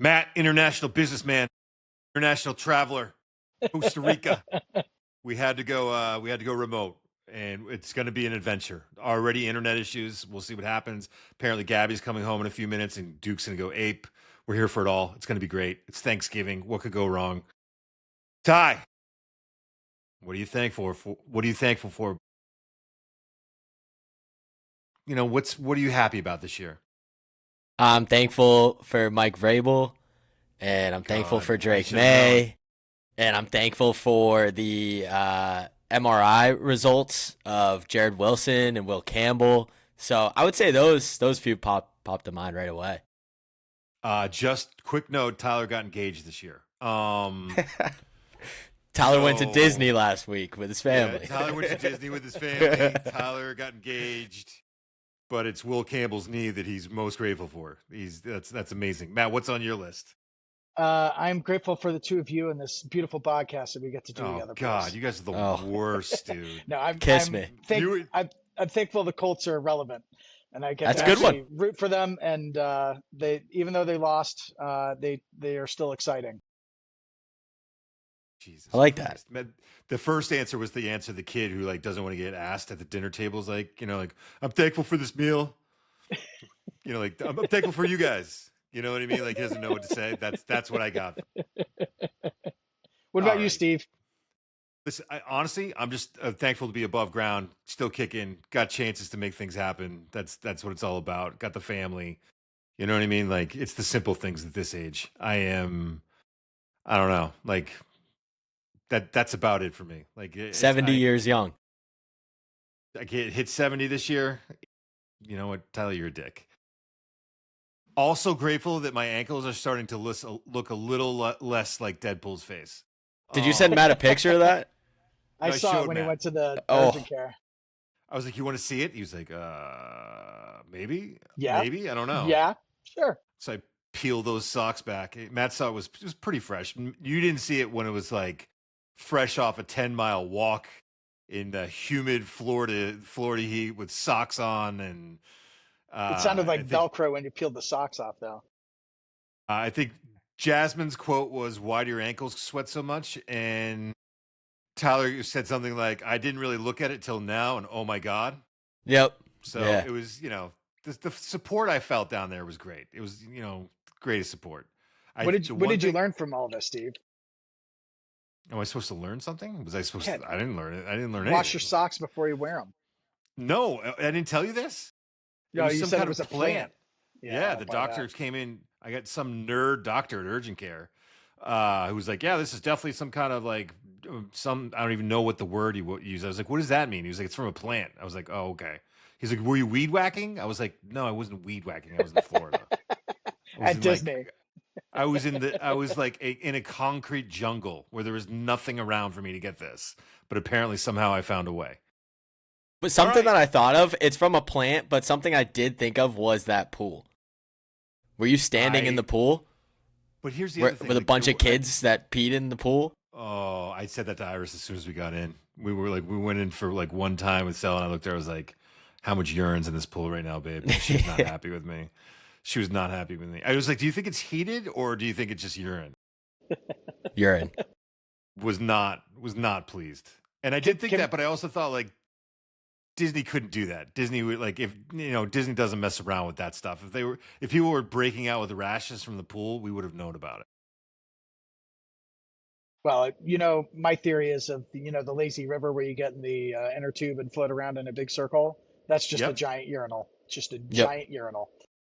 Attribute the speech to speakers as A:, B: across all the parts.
A: Matt, international businessman, international traveler, Costa Rica. We had to go. We had to go remote, and it's going to be an adventure. Already internet issues. We'll see what happens. Apparently, Gabby's coming home in a few minutes, and Duke's going to go ape. We're here for it all. It's going to be great. It's Thanksgiving. What could go wrong? Ty, what are you thankful for? What are you thankful for? What are you happy about this year?
B: I'm thankful for Mike Vrabel, and I'm thankful for Drake May, and I'm thankful for the MRI results of Jared Wilson and Will Campbell. So I would say those few popped to mind right away.
A: Just quick note: Tyler got engaged this year.
B: Tyler went to Disney last week with his family.
A: Yeah, Tyler went to Disney with his family. Tyler got engaged, but it's Will Campbell's knee that he's most grateful for. That's amazing. Matt, what's on your list?
C: I'm grateful for the two of you and this beautiful podcast that we get to do together.
A: Oh God, you guys are the worst, dude.
B: No, I'm
C: thankful the Colts are relevant, and I get to
B: actually
C: root for them. And they, even though they lost, they are still exciting.
A: Jesus,
B: I like that.
A: The first answer was the answer the kid who doesn't want to get asked at the dinner table. Is I'm thankful for this meal. I'm thankful for you guys. You know what I mean? He doesn't know what to say. That's what I got.
C: What about you, Steve?
A: Listen, honestly, I'm just thankful to be above ground, still kicking, got chances to make things happen. That's what it's all about. Got the family. You know what I mean? It's the simple things at this age. I don't know. That's about it for me.
B: 70 years young.
A: I can't hit 70 this year. You know what, Tyler, you're a dick. Also grateful that my ankles are starting to look a little less like Deadpool's face.
B: Did you send Matt a picture of that?
C: I saw it when he went to the urgent care.
A: I was like, you want to see it? He was like, maybe?
C: Yeah.
A: Maybe? I don't know.
C: Yeah, sure.
A: So I peeled those socks back. Matt saw it was pretty fresh. You didn't see it when it was fresh off a 10-mile walk in the humid Florida heat with socks on. And
C: it sounded like Velcro when you peeled the socks off, though.
A: I think Jasmine's quote was, "Why do your ankles sweat so much?" And Tyler said something like, "I didn't really look at it till now, and oh my God."
B: Yep.
A: So it was, the support I felt down there was great. It was, greatest support.
C: What did you learn from all this, Steve?
A: Am I supposed to learn something? Was I supposed to? I didn't learn it. I didn't learn anything.
C: Wash your socks before you wear them.
A: No, I didn't tell you this.
C: No, you said it was a plant.
A: Yeah, the doctors came in. I got some nerd doctor at urgent care who was like, "Yeah, this is definitely some kind of I don't even know what the word he used." I was like, "What does that mean?" He was like, "It's from a plant." I was like, "Oh, okay." He's like, "Were you weed whacking?" I was like, "No, I wasn't weed whacking. I was in Florida."
C: At Disney.
A: I was in a concrete jungle where there was nothing around for me to get this, but apparently somehow I found a way.
B: But something that I thought of, it's from a plant, but something I did think of was that pool. Were you standing in the pool?
A: But here's the other thing.
B: With a bunch of kids that peed in the pool?
A: Oh, I said that to Iris as soon as we got in. We went in for one time with Sel, and I looked at her, I was like, "How much urine's in this pool right now, babe?" She was not happy with me. She was not happy with me. I was like, "Do you think it's heated or do you think it's just urine?"
B: Urine.
A: Was not pleased. And I did think that, but I also thought Disney couldn't do that. Disney would if Disney doesn't mess around with that stuff. If people were breaking out with rashes from the pool, we would have known about it.
C: Well, my theory is of the lazy river where you get in the inner tube and float around in a big circle. That's just a giant urinal. It's just a giant urinal.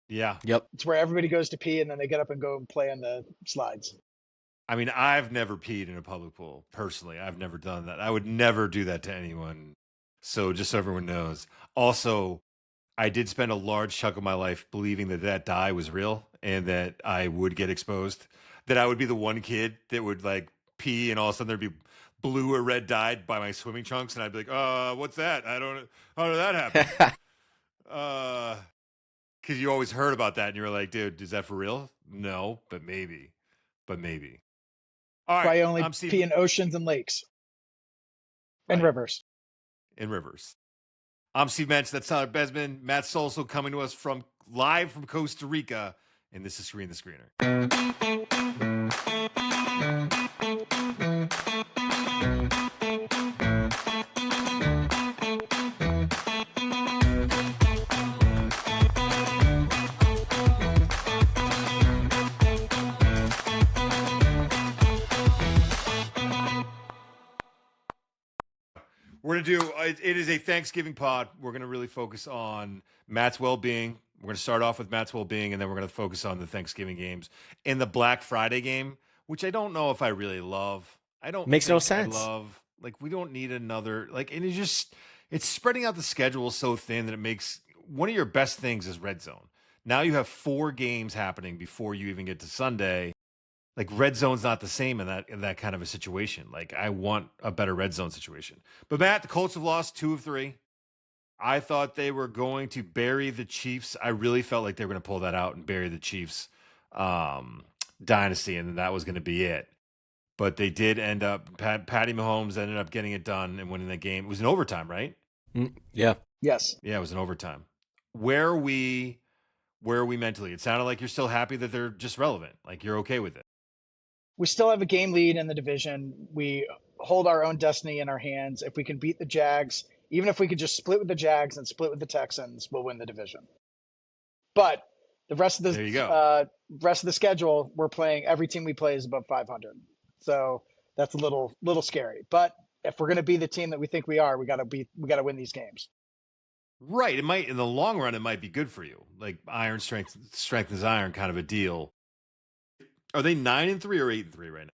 A: Yeah.
B: Yep.
C: It's where everybody goes to pee and then they get up and go and play on the slides.
A: I mean, I've never peed in a public pool personally. I've never done that. I would never do that to anyone. So just so everyone knows. Also, I did spend a large chunk of my life believing that dye was real and that I would get exposed. That I would be the one kid that would pee and all of a sudden there'd be blue or red dyed by my swimming trunks and I'd be like, what's that? How did that happen? Because you always heard about that and you were like, dude, is that for real? No, but maybe. All right.
C: I only pee in oceans and lakes and rivers.
A: In rivers. I'm Steve Mensch. That's Tyler Besman. Matt Solso coming to us live from Costa Rica. and this is Screen the Screener. We're going to do, it is a Thanksgiving pod. We're going to really focus on Matt's well-being. We're going to start off with Matt's well-being, and then we're going to focus on the Thanksgiving games and the Black Friday game, which I don't know if I really love. I don't
B: Makes no
A: think I
B: sense.
A: love, like, we don't need another, like, and it's spreading out the schedule so thin that it makes, one of your best things is Red Zone. Now you have 4 games happening before you even get to Sunday. Like, red zone's not the same in that kind of a situation. Like, I want a better red zone situation. But Matt, the Colts have lost 2 of 3. I thought they were going to bury the Chiefs. I really felt like they were going to pull that out and bury the Chiefs dynasty, and that was going to be it. But they did end up. Patty Mahomes ended up getting it done and winning the game. It was in overtime, right?
B: Yeah.
C: Yes.
A: Yeah, it was in overtime. Where are we mentally? It sounded like you're still happy that they're just relevant. Like, you're okay with it.
C: We still have a game lead in the division. We hold our own destiny in our hands. If we can beat the Jags, even if we could just split with the Jags and split with the Texans, we'll win the division. But the rest of the
A: There you go.
C: rest of the schedule, we're playing, every team we play is above 500. So that's a little scary. But if we're going to be the team that we think we are, we got to win these games.
A: Right. It might, in the long run, it might be good for you. Like, iron strengthens iron kind of a deal. Are they 9-3 or 8-3 right now?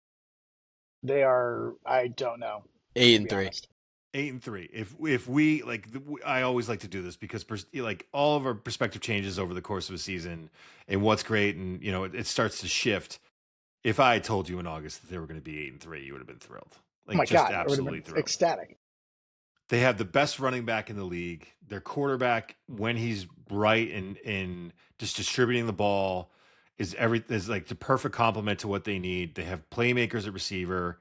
C: They are, I don't know.
B: 8-3.
A: 8-3. If we, like, I always like to do this because, like, all of our perspective changes over the course of a season and what's great, and, you know, it starts to shift. If I had told you in August that they were going to be 8-3, you would have been thrilled. Like,
C: oh my
A: just
C: God,
A: absolutely thrilled.
C: Ecstatic.
A: They have the best running back in the league. Their quarterback, when he's right and just distributing the ball, is like the perfect complement to what they need. They have playmakers at receiver.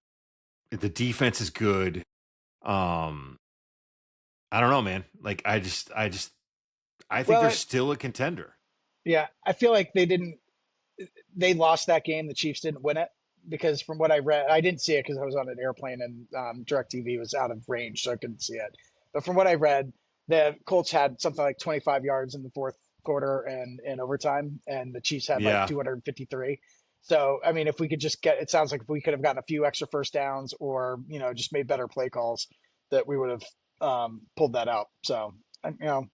A: The defense is good. I don't know, man. Like, I think they're still a contender.
C: Yeah, I feel like they lost that game. The Chiefs didn't win it because from what I read, I didn't see it because I was on an airplane and DirecTV was out of range, so I couldn't see it. But from what I read, the Colts had something like 25 yards in the fourth quarter and in overtime, and the Chiefs had like 253. So, I mean, if we could just it sounds like if we could have gotten a few extra first downs or, you know, just made better play calls, that we would have pulled that out. So, you know,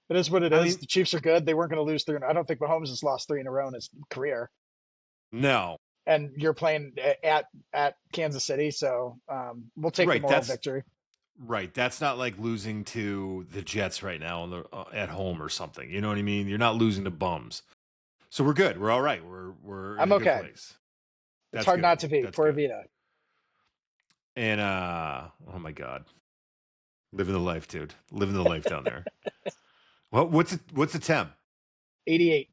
C: it is what it is. I mean, the Chiefs are good. They weren't going to lose 3. I don't think Mahomes has lost 3 in a row in his career.
A: No.
C: And you're playing at Kansas City, so we'll take the moral victory.
A: Right. That's not like losing to the Jets right now at home or something. You know what I mean? You're not losing to bums. So we're good. We're all right. We're in a good place.
C: It's hard not to be. Pura vida.
A: And oh my God. Living the life, dude. Living the life down there. Well, what's the temp?
C: 88.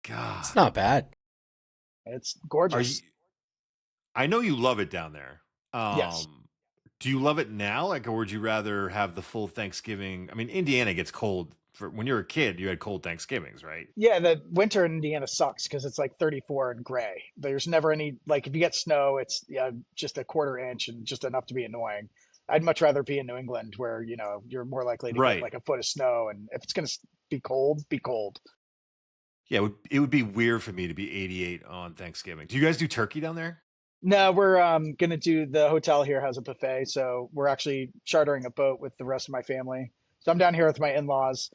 A: God.
B: It's not bad.
C: It's gorgeous.
A: I know you love it down there.
C: Yes.
A: Do you love it now? Like, or would you rather have the full Thanksgiving? I mean, Indiana gets cold. When you were a kid, you had cold Thanksgivings, right?
C: Yeah, the winter in Indiana sucks because it's like 34 and gray. There's never any, like, if you get snow, it's just a quarter inch and just enough to be annoying. I'd much rather be in New England where, you know, you're more likely to get like a foot of snow. And if it's going to be cold, be cold.
A: Yeah, it would be weird for me to be 88 on Thanksgiving. Do you guys do turkey down there?
C: No, we're going to do, the hotel here has a buffet. So we're actually chartering a boat with the rest of my family. So I'm down here with my in-laws.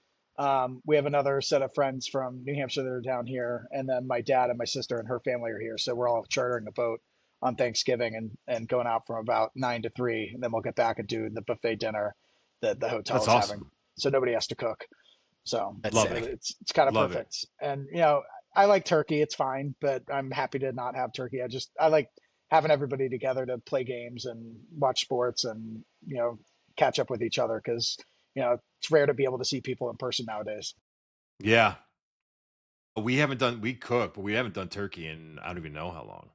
C: We have another set of friends from New Hampshire that are down here. And then my dad and my sister and her family are here. So we're all chartering a boat on Thanksgiving and going out from about 9 to 3. And then we'll get back and do the buffet dinner that the hotel is having. So nobody has to cook. So it's kind of perfect. And, you know, I like turkey. It's fine, but I'm happy to not have turkey. I like having everybody together to play games and watch sports and, you know, catch up with each other. Cause, you know, it's rare to be able to see people in person nowadays.
A: Yeah. We cook, but we haven't done turkey in, I don't even know how long.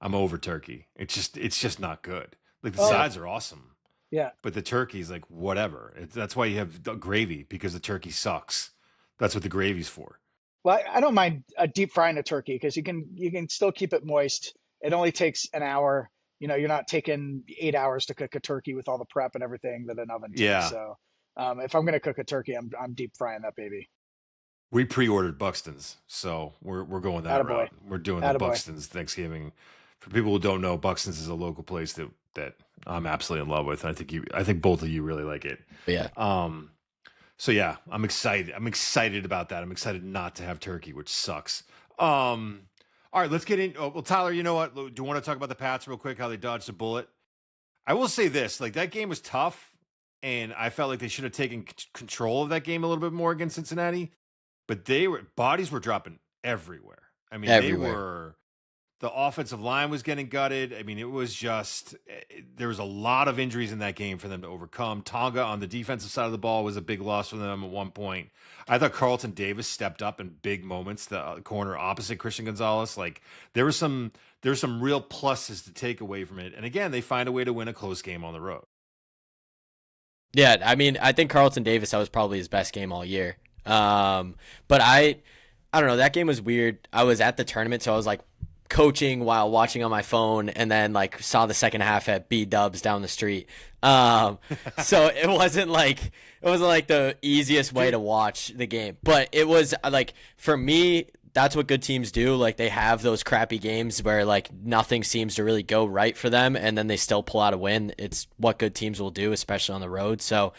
A: I'm over turkey. It's just not good. Like the sides are awesome.
C: Yeah.
A: But the turkey's like whatever. That's why you have gravy, because the turkey sucks. That's what the gravy's for.
C: Well, I don't mind deep frying a turkey because you can still keep it moist. It only takes an hour. You know, you're not taking 8 hours to cook a turkey with all the prep and everything that an oven takes.
A: Yeah.
C: So if I'm gonna cook a turkey, I'm deep frying that baby.
A: We pre-ordered Buxton's, so we're going that
C: Attaboy.
A: route. We're doing the
C: Attaboy.
A: Buxton's Thanksgiving. For people who don't know, Buxton's is a local place that I'm absolutely in love with. I think both of you really like it.
B: Yeah.
A: So yeah, I'm excited. I'm excited about that. I'm excited not to have turkey, which sucks. All right, let's get in. Oh, well, Tyler, you know what? Do you want to talk about the Pats real quick? How they dodged a bullet? I will say this: like that game was tough, and I felt like they should have taken control of that game a little bit more against Cincinnati. But bodies were dropping everywhere. I mean,
B: Everywhere.
A: the offensive line was getting gutted. I mean, it was just there was a lot of injuries in that game for them to overcome. Tonga on the defensive side of the ball was a big loss for them at one point. I thought Carlton Davis stepped up in big moments. The corner opposite Christian Gonzalez, like there's some real pluses to take away from it. And again, they find a way to win a close game on the road.
B: Yeah, I mean, I think Carlton Davis, that was probably his best game all year. But I don't know. That game was weird. I was at the tournament, so I was like coaching while watching on my phone, and then like saw the second half at B Dubs down the street. So it wasn't like the easiest way to watch the game, but it was like for me. That's what good teams do. Like they have those crappy games where like nothing seems to really go right for them, and then they still pull out a win. It's what good teams will do, especially on the road. So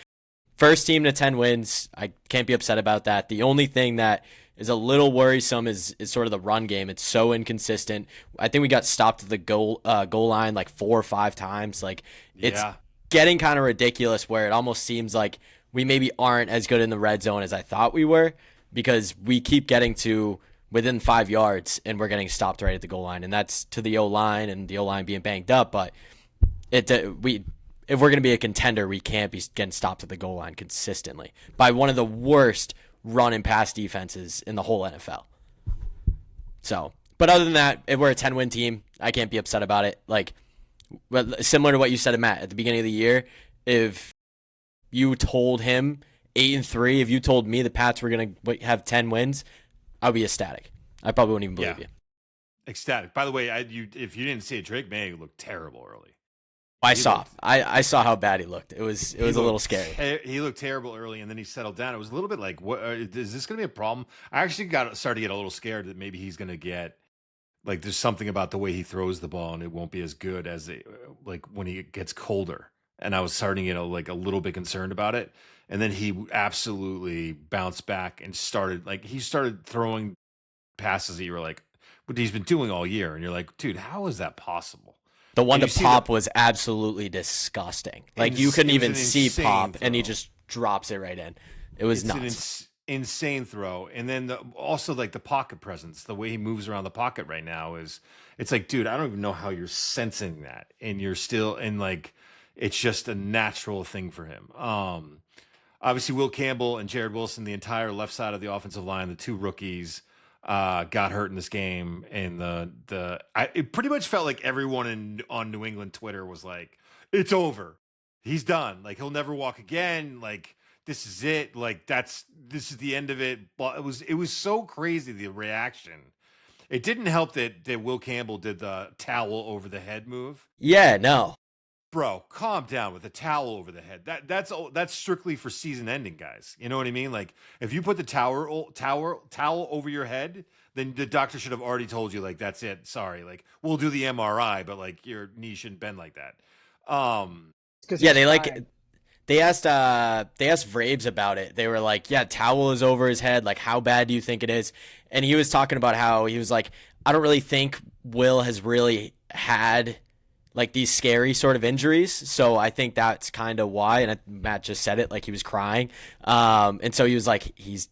B: first team to 10 wins. I can't be upset about that. The only thing that is a little worrisome is sort of the run game. It's so inconsistent. I think we got stopped at the goal line like 4 or 5 times. Like it's getting kind of ridiculous where it almost seems like we maybe aren't as good in the red zone as I thought we were because we keep getting to within 5 yards and we're getting stopped right at the goal line. And that's to the O-line and the O-line being banged up. But if we're going to be a contender, we can't be getting stopped at the goal line consistently by one of the worst run and pass defenses in the whole NFL. So, but other than that, if we're a 10-win team, I can't be upset about it. Like, similar to what you said to Matt at the beginning of the year, if you told him 8-3, if you told me the Pats were going to have 10 wins, I'd be ecstatic. I probably wouldn't even believe you.
A: Ecstatic. By the way, if you didn't see it, Drake May looked terrible early.
B: I saw how bad he looked. It was a little scary.
A: He looked terrible early, and then he settled down. It was a little bit like, what is this going to be a problem? I actually started to get a little scared that maybe he's going to get like there's something about the way he throws the ball, and it won't be as good as like when he gets colder. And I was starting to get a little bit concerned about it. And then he absolutely bounced back and started throwing passes that you were like, what he's been doing all year, and you're like, dude, how is that possible?
B: The one to Pop was absolutely disgusting. Like you couldn't even see Pop, and he just drops it right in. It was nuts.
A: Insane throw. And then also like the pocket presence, the way he moves around the pocket right now it's like, dude, I don't even know how you're sensing that, and you're still like it's just a natural thing for him. Obviously, Will Campbell and Jared Wilson, the entire left side of the offensive line, the 2 rookies. Got hurt in this game, and it pretty much felt like everyone on New England Twitter was like, "It's over, he's done. Like he'll never walk again. Like this is it. Like this is the end of it." But it was so crazy the reaction. It didn't help that Will Campbell did the towel over the head move.
B: Yeah, no.
A: Bro, calm down with the towel over the head. That's strictly for season ending, guys. You know what I mean? Like if you put the towel over your head, then the doctor should have already told you like that's it. Sorry, like we'll do the MRI, but like your knee shouldn't bend like that.
B: Yeah, they asked Vrabes about it. They were like, "Yeah, towel is over his head. Like, how bad do you think it is?" And he was talking about how he was like, "I don't really think Will has really had." Like these scary sort of injuries. So I think that's kind of why. And Matt just said it like he was crying. And so he was like, he's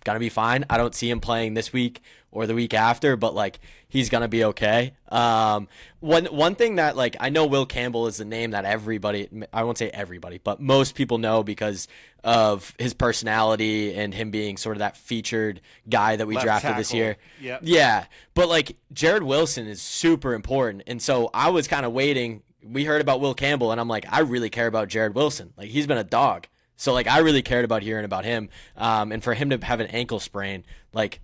B: going to be fine. I don't see him playing this week or the week after, but like he's going to be okay. One thing that like I know Will Campbell is the name that everybody, I won't say everybody, but most people know because of his personality and him being sort of that featured guy that we drafted this year.
A: Yep.
B: Yeah. But like Jared Wilson is super important. And so I was kind of waiting. We heard about Will Campbell and I'm like, I really care about Jared Wilson. Like he's been a dog. So like I really cared about hearing about him. And for him to have an ankle sprain, like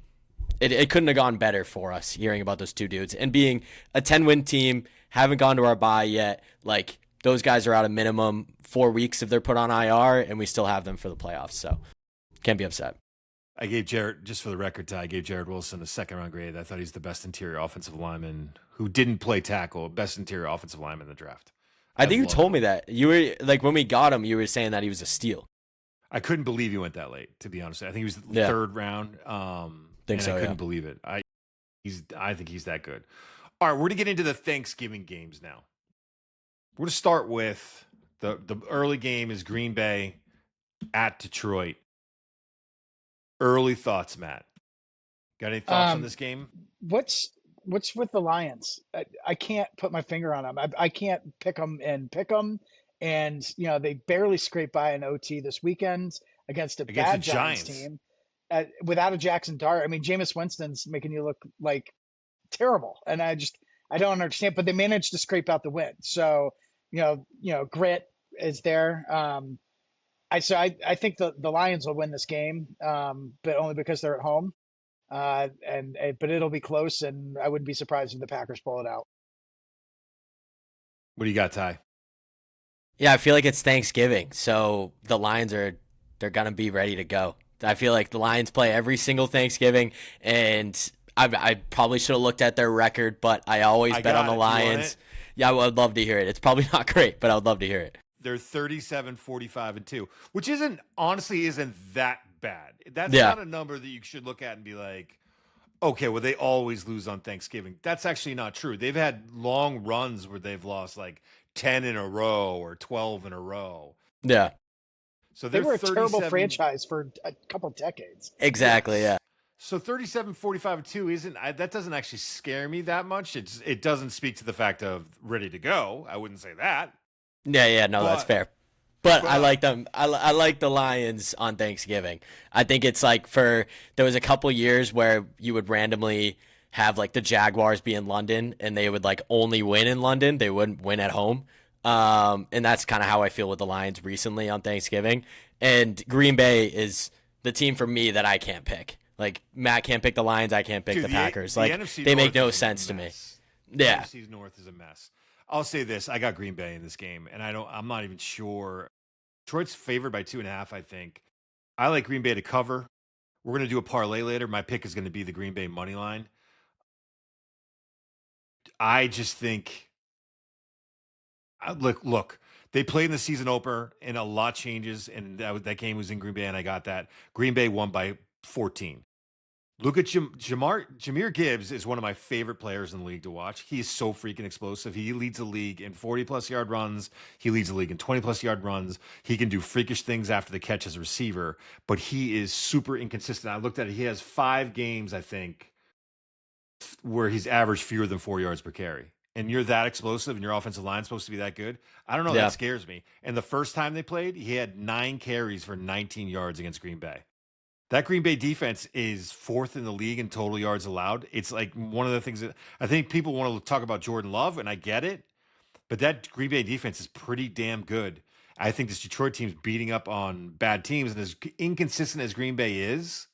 B: it couldn't have gone better for us hearing about those two dudes and being a 10-win team. Haven't gone to our bye yet. Like, those guys are out a minimum 4 weeks if they're put on IR, and we still have them for the playoffs. So can't be upset.
A: I gave Jared, just for the record, I gave Jared Wilson a second-round grade. I thought he's the best interior offensive lineman who didn't play tackle, best interior offensive lineman in the draft.
B: I think you told me that. You were like, when we got him, you were saying that he was a steal.
A: I couldn't believe he went that late, to be honest. I think he was the third round. I couldn't believe it. I think he's that good. All right, we're going to get into the Thanksgiving games now. We're going to start with the early game is Green Bay at Detroit. Early thoughts, Matt. Got any thoughts on this game?
C: What's with the Lions? I can't put my finger on them. I can't pick them. And, they barely scraped by an OT this weekend against a bad Giants team without a Jackson Dart. I mean, Jameis Winston's making you look like terrible. And I don't understand, but they managed to scrape out the win. So, grit is there. I think the Lions will win this game, but only because they're at home. But it'll be close, and I wouldn't be surprised if the Packers pull it out.
A: What do you got, Ty?
B: Yeah, I feel like it's Thanksgiving, so the Lions they're gonna be ready to go. I feel like the Lions play every single Thanksgiving, and I probably should have looked at their record, but I always bet on the Lions. Yeah, I would love to hear it. It's probably not great, but I would love to hear it.
A: They're 37-45-2, which honestly isn't that bad. That's not a number that you should look at and be like, okay, well, they always lose on Thanksgiving. That's actually not true. They've had long runs where they've lost like 10 in a row or 12 in a row.
B: Yeah.
A: So
C: they were a terrible franchise for a couple decades.
B: Exactly,
A: yes.
B: Yeah.
A: So 37-45-2 that doesn't actually scare me that much. It doesn't speak to the fact of ready to go. I wouldn't say that.
B: Yeah, no, that's fair. But I like them. I like the Lions on Thanksgiving. I think it's like there was a couple years where you would randomly have like the Jaguars be in London and they would like only win in London. They wouldn't win at home. And that's kind of how I feel with the Lions recently on Thanksgiving. And Green Bay is the team for me that I can't pick. Like, Matt can't pick the Lions. I can't pick the Packers. They make no sense to me. Yeah.
A: The NFC North is a mess. I'll say this: I got Green Bay in this game, and I'm not even sure. Detroit's favored by 2.5. I think I like Green Bay to cover. We're going to do a parlay later. My pick is going to be the Green Bay money line. I just think, look. They played in the season opener, and a lot changes, and that game was in Green Bay, and I got that. Green Bay won by 14. Look at Jahmyr Gibbs is one of my favorite players in the league to watch. He is so freaking explosive. He leads the league in 40-plus yard runs. He leads the league in 20-plus yard runs. He can do freakish things after the catch as a receiver, but he is super inconsistent. I looked at it. He has 5 games, I think, where he's averaged fewer than 4 yards per carry. And you're that explosive and your offensive line is supposed to be that good. I don't know. Yeah. That scares me. And the first time they played, he had 9 carries for 19 yards against Green Bay. That Green Bay defense is 4th in the league in total yards allowed. It's like one of the things that I think people want to talk about Jordan Love, and I get it, but that Green Bay defense is pretty damn good. I think this Detroit team's beating up on bad teams, and as inconsistent as Green Bay is,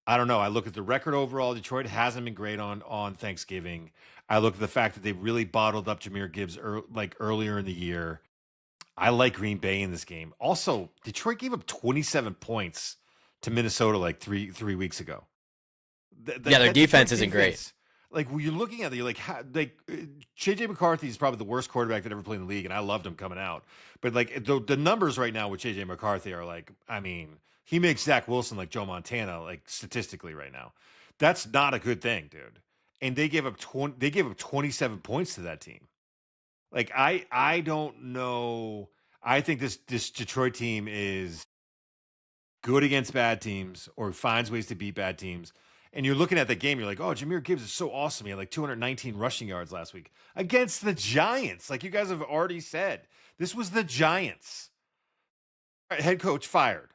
A: I don't know. I look at the record overall. Detroit hasn't been great on Thanksgiving. I look at the fact that they really bottled up Jahmyr Gibbs earlier in the year. I like Green Bay in this game. Also, Detroit gave up 27 points to Minnesota like three weeks ago.
B: Their defense isn't great.
A: Like, when you're looking at it, you're like, J.J. McCarthy is probably the worst quarterback that ever played in the league, and I loved him coming out. But like the numbers right now with J.J. McCarthy are like, I mean, he makes Zach Wilson like Joe Montana, like statistically right now. That's not a good thing, dude. And they gave up 27 points to that team. Like, I don't know. I think this Detroit team is good against bad teams or finds ways to beat bad teams. And you're looking at the game, you're like, oh, Jahmyr Gibbs is so awesome. He had like 219 rushing yards last week against the Giants. Like you guys have already said, this was the Giants. Head coach fired.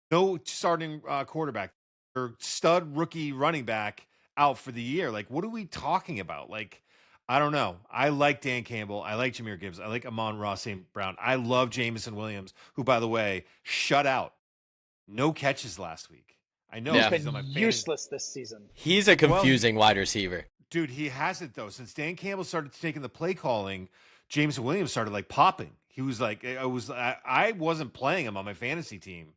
A: No starting quarterback or stud rookie running back out for the year. Like, what are we talking about? Like, I don't know. I like Dan Campbell. I like Jahmyr Gibbs. I like Amon-Ra St. Brown. I love Jamison Williams, who, by the way, shut out. No catches last week. I know
C: He's
B: Yeah.
A: because
C: been
A: he's on my fantasy.
C: useless this season.
B: He's a confusing wide receiver.
A: Dude, he hasn't though. Since Dan Campbell started taking the play calling, James Williams started like popping. He was like, I wasn't playing him on my fantasy team,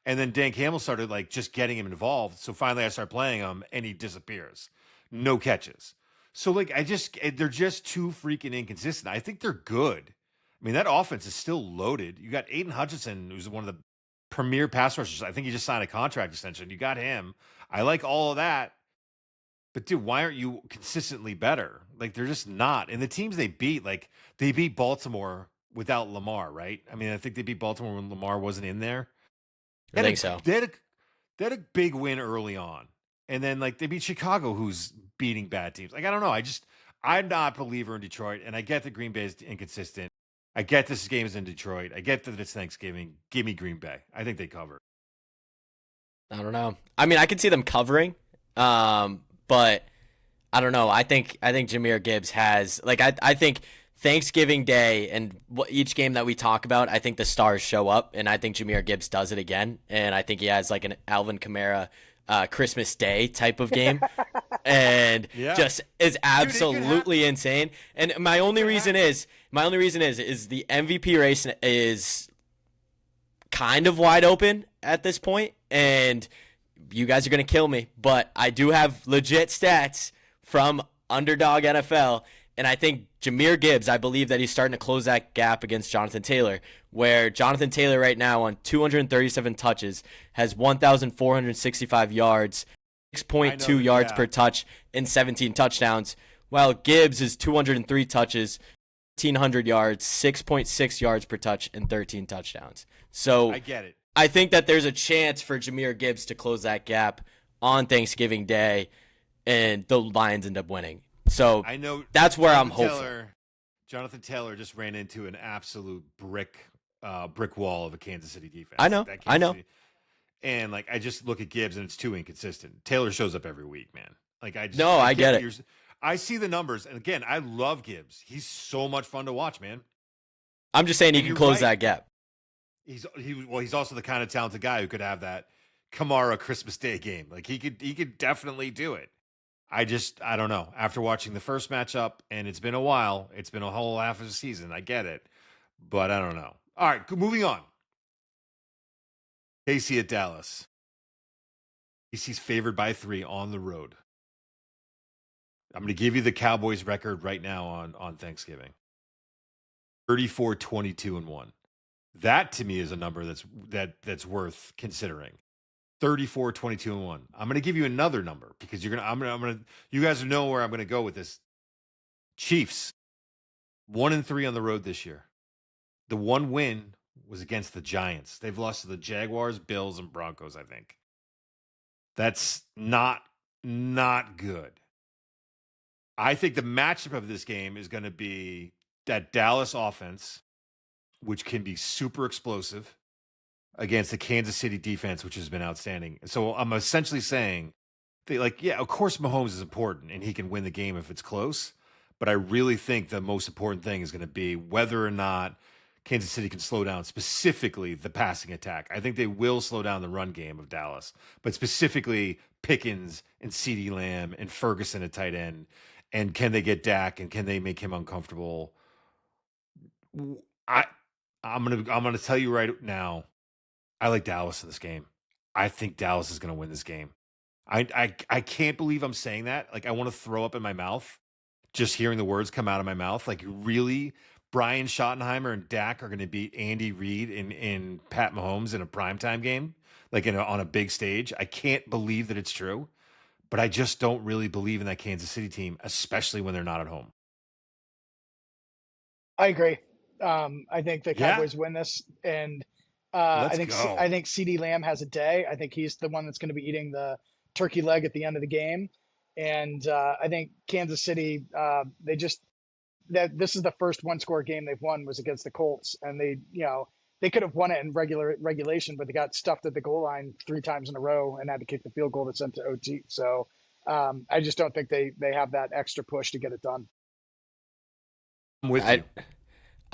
A: and then Dan Campbell started like just getting him involved. So finally, I started playing him, and he disappears, no catches. So like, they're just too freaking inconsistent. I think they're good. I mean, that offense is still loaded. You got Aiden Hutchinson, who's one of the premier pass rushers. I think he just signed a contract extension. You got him. I like all of that. But dude, why aren't you consistently better? Like they're just not. And the teams they beat, like they beat Baltimore without Lamar, right? I mean, I think they beat Baltimore when Lamar wasn't in there.
B: I think so.
A: They had a big win early on. And then like they beat Chicago, who's beating bad teams. Like I don't know. I'm not a believer in Detroit. And I get that Green Bay is inconsistent. I get this game is in Detroit. I get that it's Thanksgiving. Give me Green Bay. I think they cover.
B: I don't know. I mean, I can see them covering, but I don't know. I think Jahmyr Gibbs has like I think Thanksgiving Day and each game that we talk about, I think the stars show up, and I think Jahmyr Gibbs does it again, and I think he has like an Alvin Kamara Christmas Day type of game, and just is absolutely insane. And my only reason is the MVP race is kind of wide open at this point, and you guys are going to kill me, but I do have legit stats from Underdog NFL, and I think Jahmyr Gibbs, I believe that he's starting to close that gap against Jonathan Taylor, where Jonathan Taylor right now on 237 touches has 1,465 yards, 6.2 yards per touch, and 17 touchdowns, while Gibbs is 203 touches, 1,500 yards, 6.6 yards per touch, and 13 touchdowns. So
A: I get it.
B: I think that there's a chance for Jahmyr Gibbs to close that gap on Thanksgiving Day, and the Lions end up winning. So
A: I know
B: that's where I'm hopeful.
A: Jonathan Taylor just ran into an absolute brick wall of a Kansas City defense.
B: I know.
A: And like I just look at Gibbs and it's too inconsistent. Taylor shows up every week, man. Like I
B: get it.
A: I see the numbers, and again, I love Gibbs. He's so much fun to watch, man.
B: I'm just saying he can close that gap.
A: He's also the kind of talented guy who could have that Kamara Christmas Day game. Like he could definitely do it. I don't know. After watching the first matchup, and it's been a while, it's been a whole half of the season. I get it, but I don't know. All right, moving on. KC at Dallas. KC's favored by 3 on the road. I'm going to give you the Cowboys record right now on Thanksgiving. 34-22-1. That to me is a number that's worth considering. 34-22-1. I'm going to give you another number because you guys know where I'm going to go with this. Chiefs 1-3 on the road this year. The one win was against the Giants. They've lost to the Jaguars, Bills, and Broncos, I think. That's not good. I think the matchup of this game is going to be that Dallas offense, which can be super explosive, against the Kansas City defense, which has been outstanding. So I'm essentially saying, of course Mahomes is important and he can win the game if it's close, but I really think the most important thing is going to be whether or not Kansas City can slow down specifically the passing attack. I think they will slow down the run game of Dallas, but specifically Pickens and CeeDee Lamb and Ferguson at tight end. And can they get Dak and can they make him uncomfortable? I'm gonna tell you right now, I like Dallas in this game. I think Dallas is gonna win this game. I can't believe I'm saying that. Like I want to throw up in my mouth just hearing the words come out of my mouth. Like really, Brian Schottenheimer and Dak are gonna beat Andy Reid in Pat Mahomes in a primetime game, like on a big stage. I can't believe that it's true. But I just don't really believe in that Kansas City team, especially when they're not at home.
C: I agree. I think the Cowboys win this, and I think CeeDee Lamb has a day. I think he's the one that's going to be eating the turkey leg at the end of the game, and I think Kansas City. This is the first one-score game they've won was against the Colts, and they could have won it in regulation, but they got stuffed at the goal line 3 times in a row and had to kick the field goal that sent to OT. So I just don't think they have that extra push to get it done.
A: I'm with you.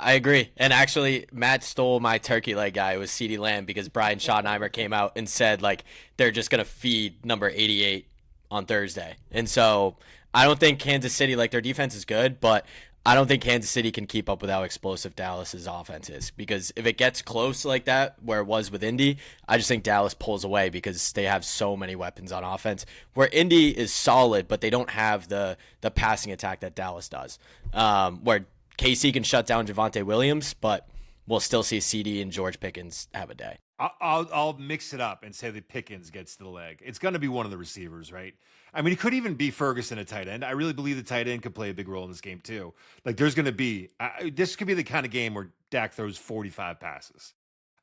B: I agree. And actually, Matt stole my turkey leg guy. It was CeeDee Lamb because Brian Schottenheimer came out and said, like, they're just going to feed number 88 on Thursday. And so I don't think Kansas City, like, their defense is good, but I don't think Kansas City can keep up with how explosive Dallas's offense is. Because if it gets close like that, where it was with Indy, I just think Dallas pulls away because they have so many weapons on offense. Where Indy is solid, but they don't have the passing attack that Dallas does. Where KC can shut down Javonte Williams, but we'll still see CD and George Pickens have a day.
A: I'll mix it up and say that Pickens gets to the leg. It's going to be one of the receivers, right? I mean, it could even be Ferguson at tight end. I really believe the tight end could play a big role in this game too. Like, there's going to be this could be the kind of game where Dak throws 45 passes.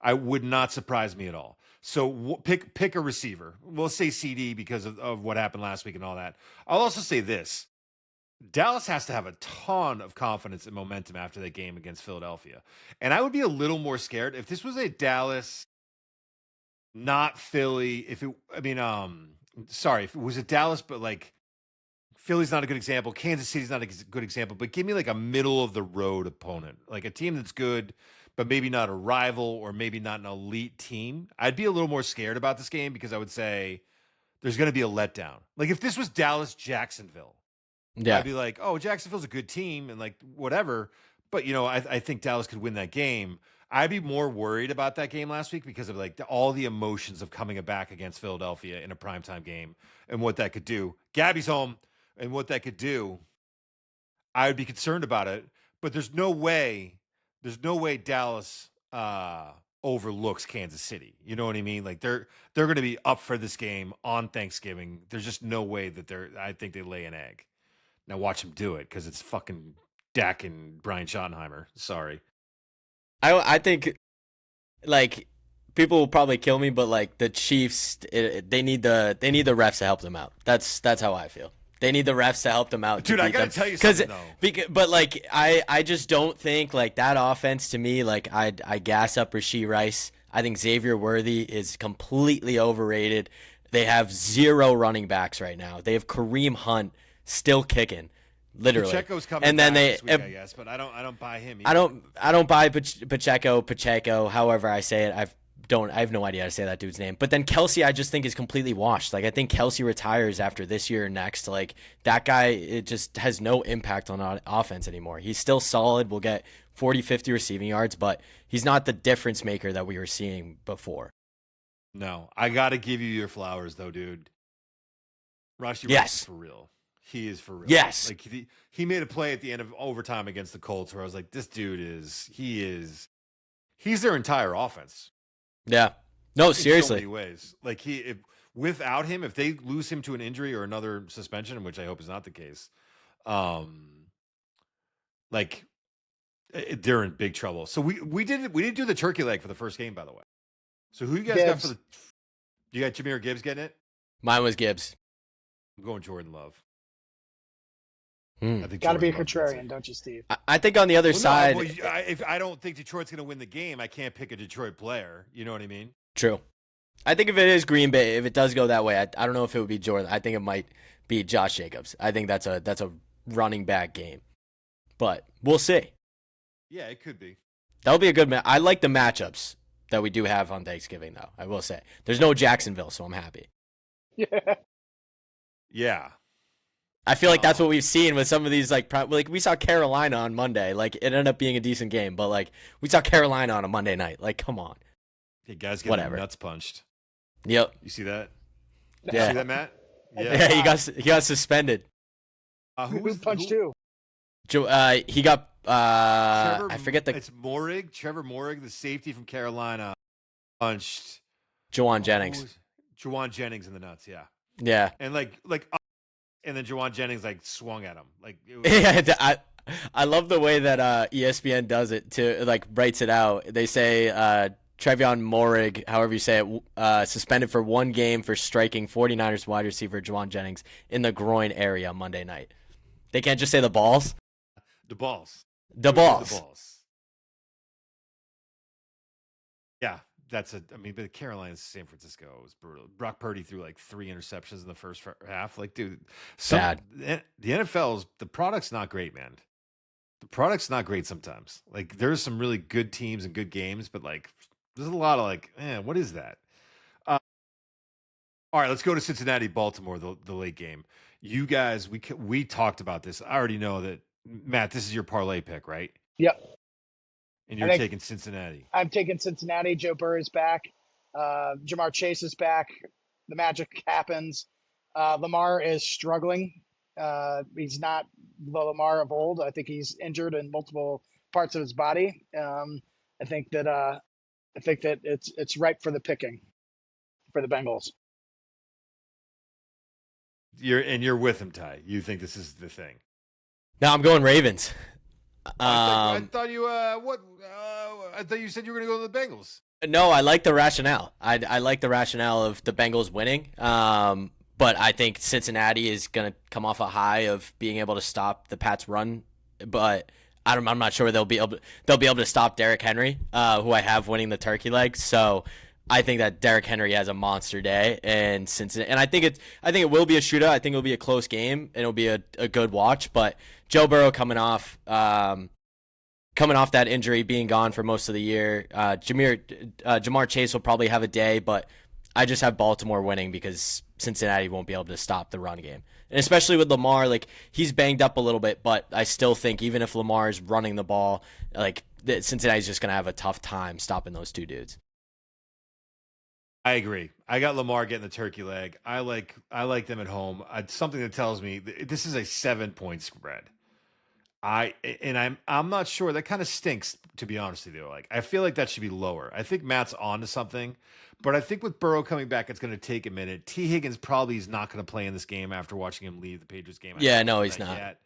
A: I would not surprise me at all. So pick a receiver. We'll say CD because of what happened last week and all that. I'll also say this. Dallas has to have a ton of confidence and momentum after that game against Philadelphia. And I would be a little more scared if this was a Dallas, not Philly. If it was a Dallas, but like Philly's not a good example. Kansas City's not a good example, but give me like a middle of the road opponent, like a team that's good, but maybe not a rival or maybe not an elite team. I'd be a little more scared about this game because I would say there's going to be a letdown. Like if this was Dallas, Jacksonville,
B: Yeah.
A: I'd be like, oh, Jacksonville's a good team and like whatever. But, you know, I think Dallas could win that game. I'd be more worried about that game last week because of like all the emotions of coming back against Philadelphia in a primetime game and what that could do. Gabby's home and what that could do. I would be concerned about it. But there's no way Dallas overlooks Kansas City. You know what I mean? Like they're going to be up for this game on Thanksgiving. There's just no way that I think they lay an egg. Now watch him do it because it's fucking Dak and Brian Schottenheimer. Sorry.
B: I think, like, people will probably kill me, but like the Chiefs, they need the refs to help them out. That's how I feel. They need the refs to help them out.
A: Dude, I gotta tell you something though.
B: But like I just don't think like that offense to me. Like I gas up Rashee Rice. I think Xavier Worthy is completely overrated. They have 0 running backs right now. They have Kareem Hunt still kicking. Literally,
A: Pacheco's coming
B: and then
A: back this week, I guess, but I don't buy him either.
B: I don't buy Pacheco, however I say it. I have no idea how to say that dude's name. But then Kelsey, I just think is completely washed. Like I think Kelsey retires after this year or next. Like that guy, it just has no impact on offense anymore. He's still solid. We'll get 40, 50 receiving yards, but he's not the difference maker that we were seeing before.
A: No, I got to give you your flowers though, dude. Rashee
B: Yes.
A: Rice is for real. He is for real.
B: Yes.
A: Like he made a play at the end of overtime against the Colts where I was like, this dude he's their entire offense.
B: Yeah. No, seriously.
A: In so many ways. Like without him, if they lose him to an injury or another suspension, which I hope is not the case, like they're in big trouble. So we didn't do the turkey leg for the first game, by the way. So who you guys got for you got Jahmyr Gibbs getting it?
B: Mine was Gibbs.
A: I'm going Jordan Love.
B: I
A: think
C: got to be a
A: Jordan
C: contrarian, don't you, Steve?
B: I think on the other side,
A: no, if I don't think Detroit's going to win the game, I can't pick a Detroit player. You know what I mean?
B: True. I think if it is Green Bay, if it does go that way, I don't know if it would be Jordan. I think it might be Josh Jacobs. I think that's a running back game, but we'll see.
A: Yeah, it could be.
B: That'll be a good match. I like the matchups that we do have on Thanksgiving, though. I will say there's no Jacksonville, so I'm happy.
A: Yeah.
B: I feel like that's what we've seen with some of these, like we saw Carolina on Monday. Like, it ended up being a decent game, but, like, we saw Carolina on a Monday night. Like, come on.
A: Hey, guys getting their nuts punched.
B: Yep.
A: You see that?
B: Yeah.
A: You see that, Matt?
B: Yeah, he got suspended.
C: Who punched who?
B: He got, I forget
A: It's Morig. Trevor Morig, the safety from Carolina, punched
B: Juwan Jennings.
A: Juwan Jennings in the nuts, yeah.
B: Yeah.
A: And, and then Juwan Jennings swung at him.
B: I love the way that ESPN does it to writes it out. They say Trevion Morig, however you say it, suspended for 1 game for striking 49ers wide receiver Juwan Jennings in the groin area Monday night. They can't just say the balls.
A: The balls.
B: The balls.
A: Yeah. But Carolina's San Francisco was brutal. Brock Purdy threw 3 interceptions in the first half. Dude,
B: bad.
A: The NFL's the product's not great, man. the product's not great sometimes. Like there's some really good teams and good games, but like there's a lot of like, what is that? All right, let's go to Cincinnati, Baltimore, the late game. You guys, we talked about this. I already know that, Matt, this is your parlay pick, right?
C: Yep.
A: And you're taking Cincinnati.
C: I'm taking Cincinnati. Joe Burrow's back. Jamar Chase is back. The magic happens. Lamar is struggling. He's not the Lamar of old. I think he's injured in multiple parts of his body. I think that it's ripe for the picking for the Bengals.
A: You're with him, Ty. You think this is the thing?
B: No, I'm going Ravens.
A: I thought you I thought you said you were going to go to the Bengals.
B: No, I like the rationale. I like the rationale of the Bengals winning. But I think Cincinnati is going to come off a high of being able to stop the Pats' run. But I'm not sure they'll be able to stop Derrick Henry, who I have winning the turkey leg. So I think that Derrick Henry has a monster day, and I think it will be a shootout. I think it'll be a close game, and it'll be a good watch. But Joe Burrow coming off that injury, being gone for most of the year. Jamar Chase will probably have a day, but I just have Baltimore winning because Cincinnati won't be able to stop the run game. And especially with Lamar, like he's banged up a little bit, but I still think even if Lamar is running the ball, like Cincinnati's just going to have a tough time stopping those two dudes.
A: I agree. I got Lamar getting the turkey leg. I like them at home. Something that tells me this is a 7-point spread. I'm not sure. That kind of stinks, to be honest with you. Like I feel like that should be lower. I think Matt's on to something, but I think with Burrow coming back, it's going to take a minute. T. Higgins probably is not going to play in this game after watching him leave the Patriots game.
B: Yeah, no, he's not.
A: Yet.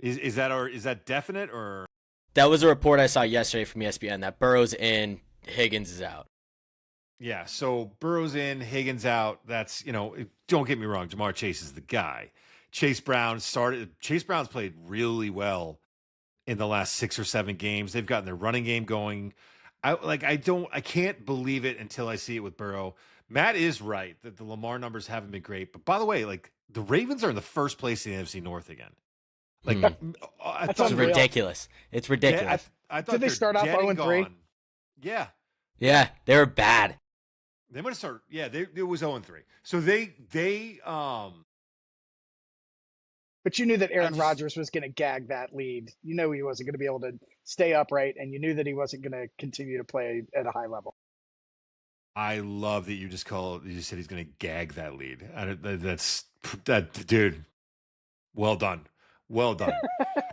A: Is that definite or?
B: That was a report I saw yesterday from ESPN that Burrow's in, Higgins is out.
A: Yeah, so Burrow's in, Higgins out. That's, don't get me wrong, Jamar Chase is the guy. Chase Brown's played really well in the last 6 or 7 games. They've gotten their running game going. I can't believe it until I see it with Burrow. Matt is right that the Lamar numbers haven't been great. But by the way, like the Ravens are in the first place in the NFC North again. Like
B: it's ridiculous. It's ridiculous.
C: I thought did they start off 0-3?
A: Yeah.
B: Yeah, they were bad.
A: They might have started. Yeah, it was 0-3. So they
C: But you knew that Aaron Rodgers was going to gag that lead. You know he wasn't going to be able to stay upright, and you knew that he wasn't going to continue to play at a high level.
A: I love that you said he's going to gag that lead. That's dude. Well done. Well done.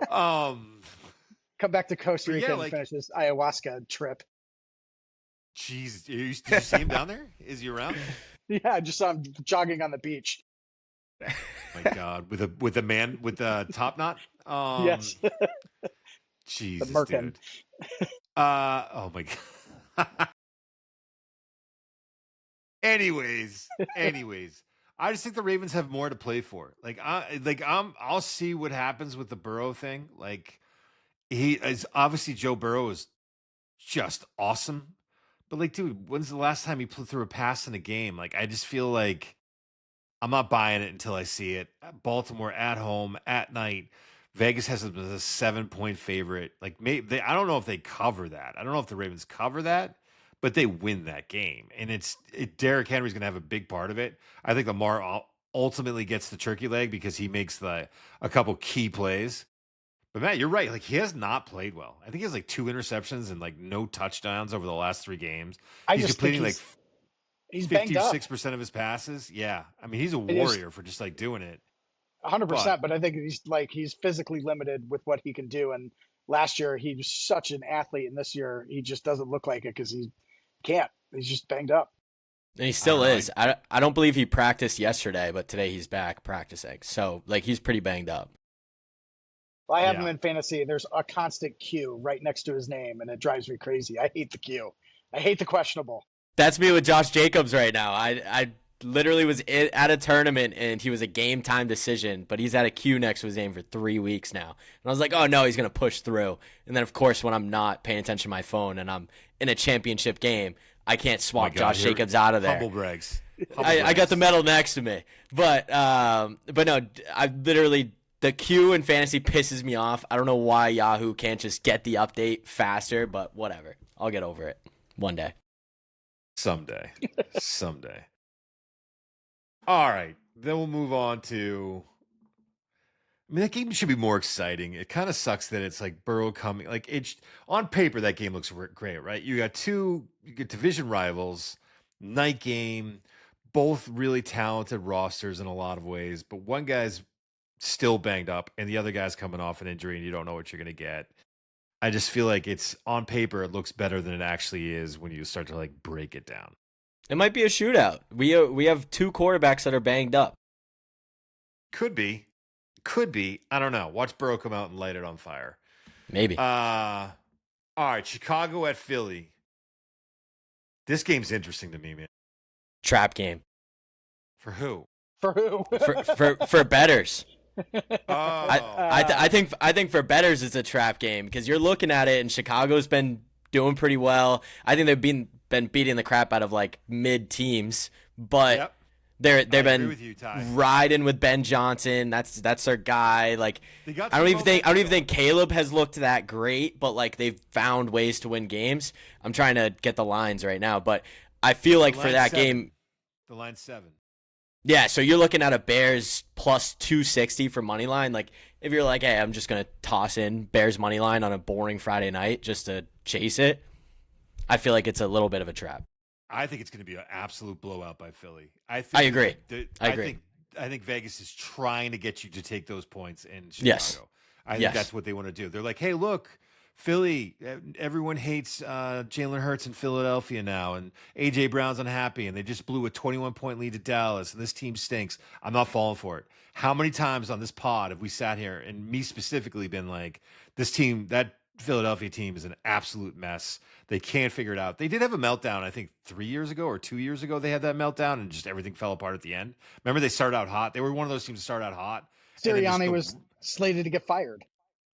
C: Come back to Costa Rica and finish this ayahuasca trip.
A: Jeez, did you see him down there? Is he around?
C: Yeah, I just saw him jogging on the beach.
A: Oh my God, with a man with a top knot.
C: Yes.
A: Jesus,
C: dude.
A: Oh my God. Anyways, I just think the Ravens have more to play for. I'll see what happens with the Burrow thing. Like he is obviously Joe Burrow is just awesome. But like, dude, when's the last time he threw a pass in a game? Like, I just feel like I'm not buying it until I see it. Baltimore at home at night. Vegas has them as a 7-point favorite. Like, I don't know if they cover that. I don't know if the Ravens cover that, but they win that game. And Derrick Henry's going to have a big part of it. I think Lamar ultimately gets the turkey leg because he makes a couple key plays. But Matt, you're right. Like he has not played well. I think he has like 2 interceptions and like no touchdowns over the last 3 games. He's completing like
C: he's
A: 56% of his passes. Yeah, I mean he's a warrior for just like doing it.
C: 100%. But I think he's physically limited with what he can do. And last year he was such an athlete, and this year he just doesn't look like it because he can't. He's just banged up.
B: And he still is. I don't believe he practiced yesterday, but today he's back practicing. So like he's pretty banged up.
C: I have him in fantasy. There's a constant Q right next to his name, and it drives me crazy. I hate the Q. I hate the questionable.
B: That's me with Josh Jacobs right now. I literally was at a tournament, and he was a game time decision, but he's had a Q next to his name for 3 weeks now. And I was like, oh, no, he's going to push through. And then, of course, when I'm not paying attention to my phone and I'm in a championship game, I can't swap Josh Jacobs out of there.
A: Humble brags.
B: I got the medal next to me. But no, I literally The queue in fantasy pisses me off. I don't know why Yahoo can't just get the update faster, but whatever. I'll get over it one day.
A: Someday. Someday. All right. Then we'll move on to. I mean, that game should be more exciting. It kind of sucks that it's like Burrow coming. Like it's on paper, that game looks great, right? You get division rivals, night game, both really talented rosters in a lot of ways, but one guy's still banged up and the other guy's coming off an injury and you don't know what you're going to get. I just feel like it's on paper, it looks better than it actually is when you start to like break it down.
B: It might be a shootout. We have 2 quarterbacks that are banged up.
A: Could be. I don't know. Watch Burrow come out and light it on fire.
B: Maybe.
A: All right. Chicago at Philly. This game's interesting to me, man.
B: Trap game.
A: For who?
C: For who?
B: For bettors.
A: Oh.
B: I think for bettors it's a trap game because you're looking at it and Chicago's been doing pretty well. I think they've been beating the crap out of like mid teams, but
A: Yep.
B: they've been
A: with you, Ty.
B: riding with Ben Johnson. That's their guy. Like
A: I
B: don't even think Caleb has looked that great, but like they've found ways to win games. I'm trying to get the lines right now, but I feel like for that game,
A: the line's 7.
B: yeah, so you're looking at a Bears plus 260 for money line. Like if you're like, hey, I'm just gonna toss in Bears money line on a boring Friday night just to chase it, I feel like it's a little bit of a trap.
A: I think it's going to be an absolute blowout by Philly. I
B: agree.
A: I think Vegas is trying to get you to take those points in Chicago.
B: Yes.
A: I think that's what they want to do. They're like, hey, look, Philly, everyone hates Jalen Hurts in Philadelphia now, and A.J. Brown's unhappy, and they just blew a 21-point lead to Dallas, and this team stinks. I'm not falling for it. How many times on this pod have we sat here, and me specifically, been like, this team, that Philadelphia team is an absolute mess. They can't figure it out. They did have a meltdown, I think 3 years ago or 2 years ago. They had that meltdown and just everything fell apart at the end. Remember, they started out hot. They were one of those teams to start out hot.
C: Sirianni was slated to get fired.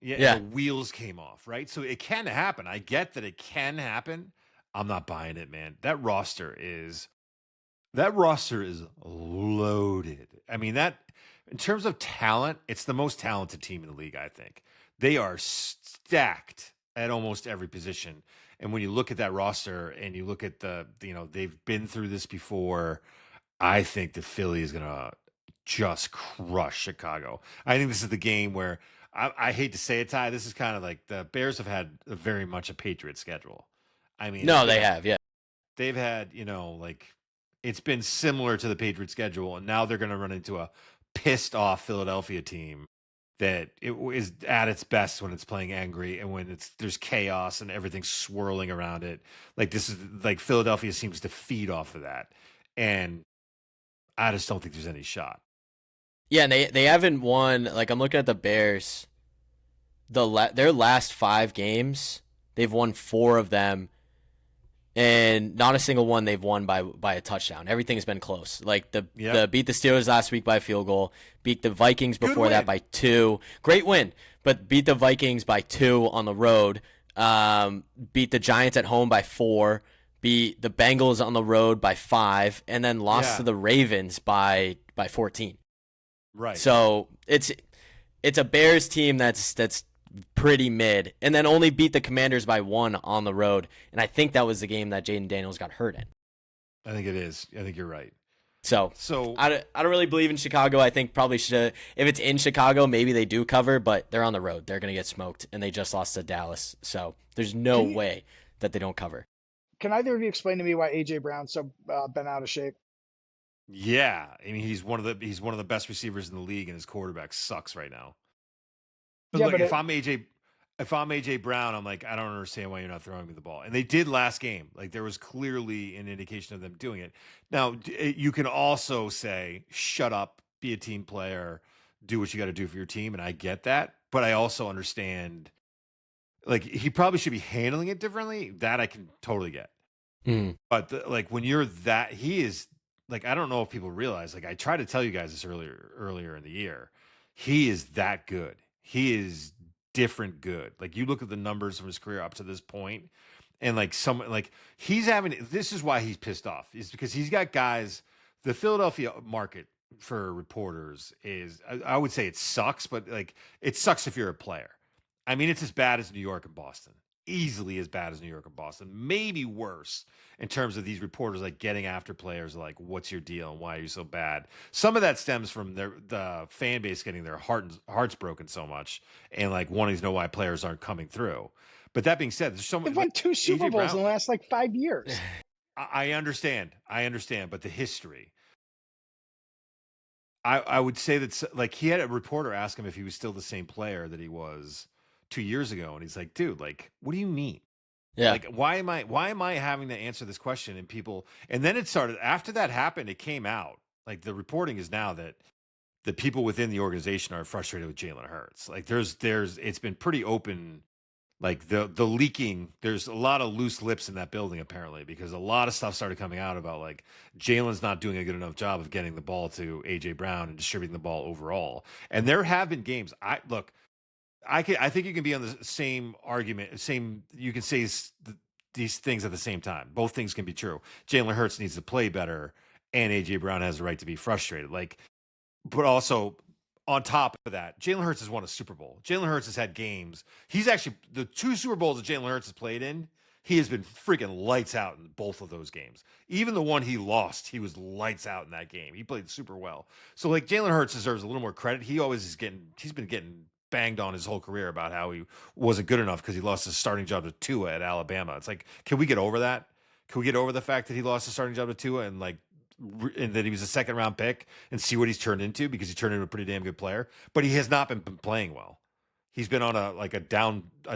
A: Yeah. The wheels came off, right? So it can happen. I get that it can happen. I'm not buying it, man. That roster is loaded. I mean, that in terms of talent, it's the most talented team in the league, I think. They are stacked at almost every position. And when you look at that roster and you look at they've been through this before, I think the Philly is going to just crush Chicago. I think this is the game where I hate to say it, Ty, this is kind of like the Bears have had very much a Patriot schedule. I mean,
B: no, they have, yeah.
A: They've had, it's been similar to the Patriot schedule, and now they're going to run into a pissed off Philadelphia team that it is at its best when it's playing angry and when there's chaos and everything's swirling around it. Like this is like Philadelphia seems to feed off of that. And I just don't think there's any shot.
B: Yeah, and they haven't won. Like I'm looking at the Bears, their last 5 games, they've won 4 of them, and not a single one they've won by a touchdown. Everything's been close. Like the beat the Steelers last week by a field goal, beat the Vikings before that by 2. Great win, but beat the Vikings by 2 on the road. Beat the Giants at home by 4. Beat the Bengals on the road by 5, and then lost to the Ravens by 14.
A: Right.
B: So it's a Bears team that's pretty mid, and then only beat the Commanders by 1 on the road. And I think that was the game that Jaden Daniels got hurt in.
A: I think it is. I think you're right.
B: So I don't really believe in Chicago. I think probably should, if it's in Chicago, maybe they do cover, but they're on the road. They're going to get smoked, and they just lost to Dallas. So there's no way that they don't cover.
C: Can either of you explain to me why A.J. Brown's so been out of shape?
A: Yeah, I mean he's one of the best receivers in the league, and his quarterback sucks right now. But look, if I'm AJ Brown, I'm like, I don't understand why you're not throwing me the ball. And they did last game. Like there was clearly an indication of them doing it. Now you can also say, shut up, be a team player, do what you got to do for your team, and I get that. But I also understand, like he probably should be handling it differently. That I can totally get. But when you're that, he is. Like, I don't know if people realize, like I tried to tell you guys this earlier in the year, he is that good. He is different good. Like you look at the numbers from his career up to this point, and he's having, this is why he's pissed off, is because he's got guys, the Philadelphia market for reporters is I would say it sucks, but like it sucks if you're a player. I mean, it's as bad as New York and Boston, easily as bad as New York and Boston, maybe worse in terms of these reporters like getting after players like, what's your deal and why are you so bad? Some of that stems from the fan base getting their hearts broken so much and like wanting to know why players aren't coming through. But that being said, there's so much.
C: They've won 2 Super
A: AJ
C: Bowls
A: Brown,
C: in the last like 5 years.
A: I understand, but the history. I would say that like he had a reporter ask him if he was still the same player that he was 2 years ago, and he's like, "Dude, like, what do you mean?
B: Yeah.
A: Like, why am I having to answer this question?" And people, and then it started after that happened. It came out like the reporting is now that the people within the organization are frustrated with Jalen Hurts. Like, there's it's been pretty open. Like the leaking, there's a lot of loose lips in that building apparently because a lot of stuff started coming out about like Jalen's not doing a good enough job of getting the ball to AJ Brown and distributing the ball overall. And there have been games. I think you can be on the same argument, you can say these things at the same time. Both things can be true. Jalen Hurts needs to play better, and AJ Brown has the right to be frustrated. Like, but also on top of that, Jalen Hurts has won a Super Bowl. Jalen Hurts has had games. He's actually the 2 Super Bowls that Jalen Hurts has played in. He has been freaking lights out in both of those games. Even the one he lost, he was lights out in that game. He played super well. So like Jalen Hurts deserves a little more credit. He's been getting banged on his whole career about how he wasn't good enough because he lost his starting job to Tua at Alabama. It's like, can we get over that? Can we get over the fact that he lost his starting job to Tua and that he was a second round pick and see what he's turned into because he turned into a pretty damn good player, but he has not been playing well. He's been on a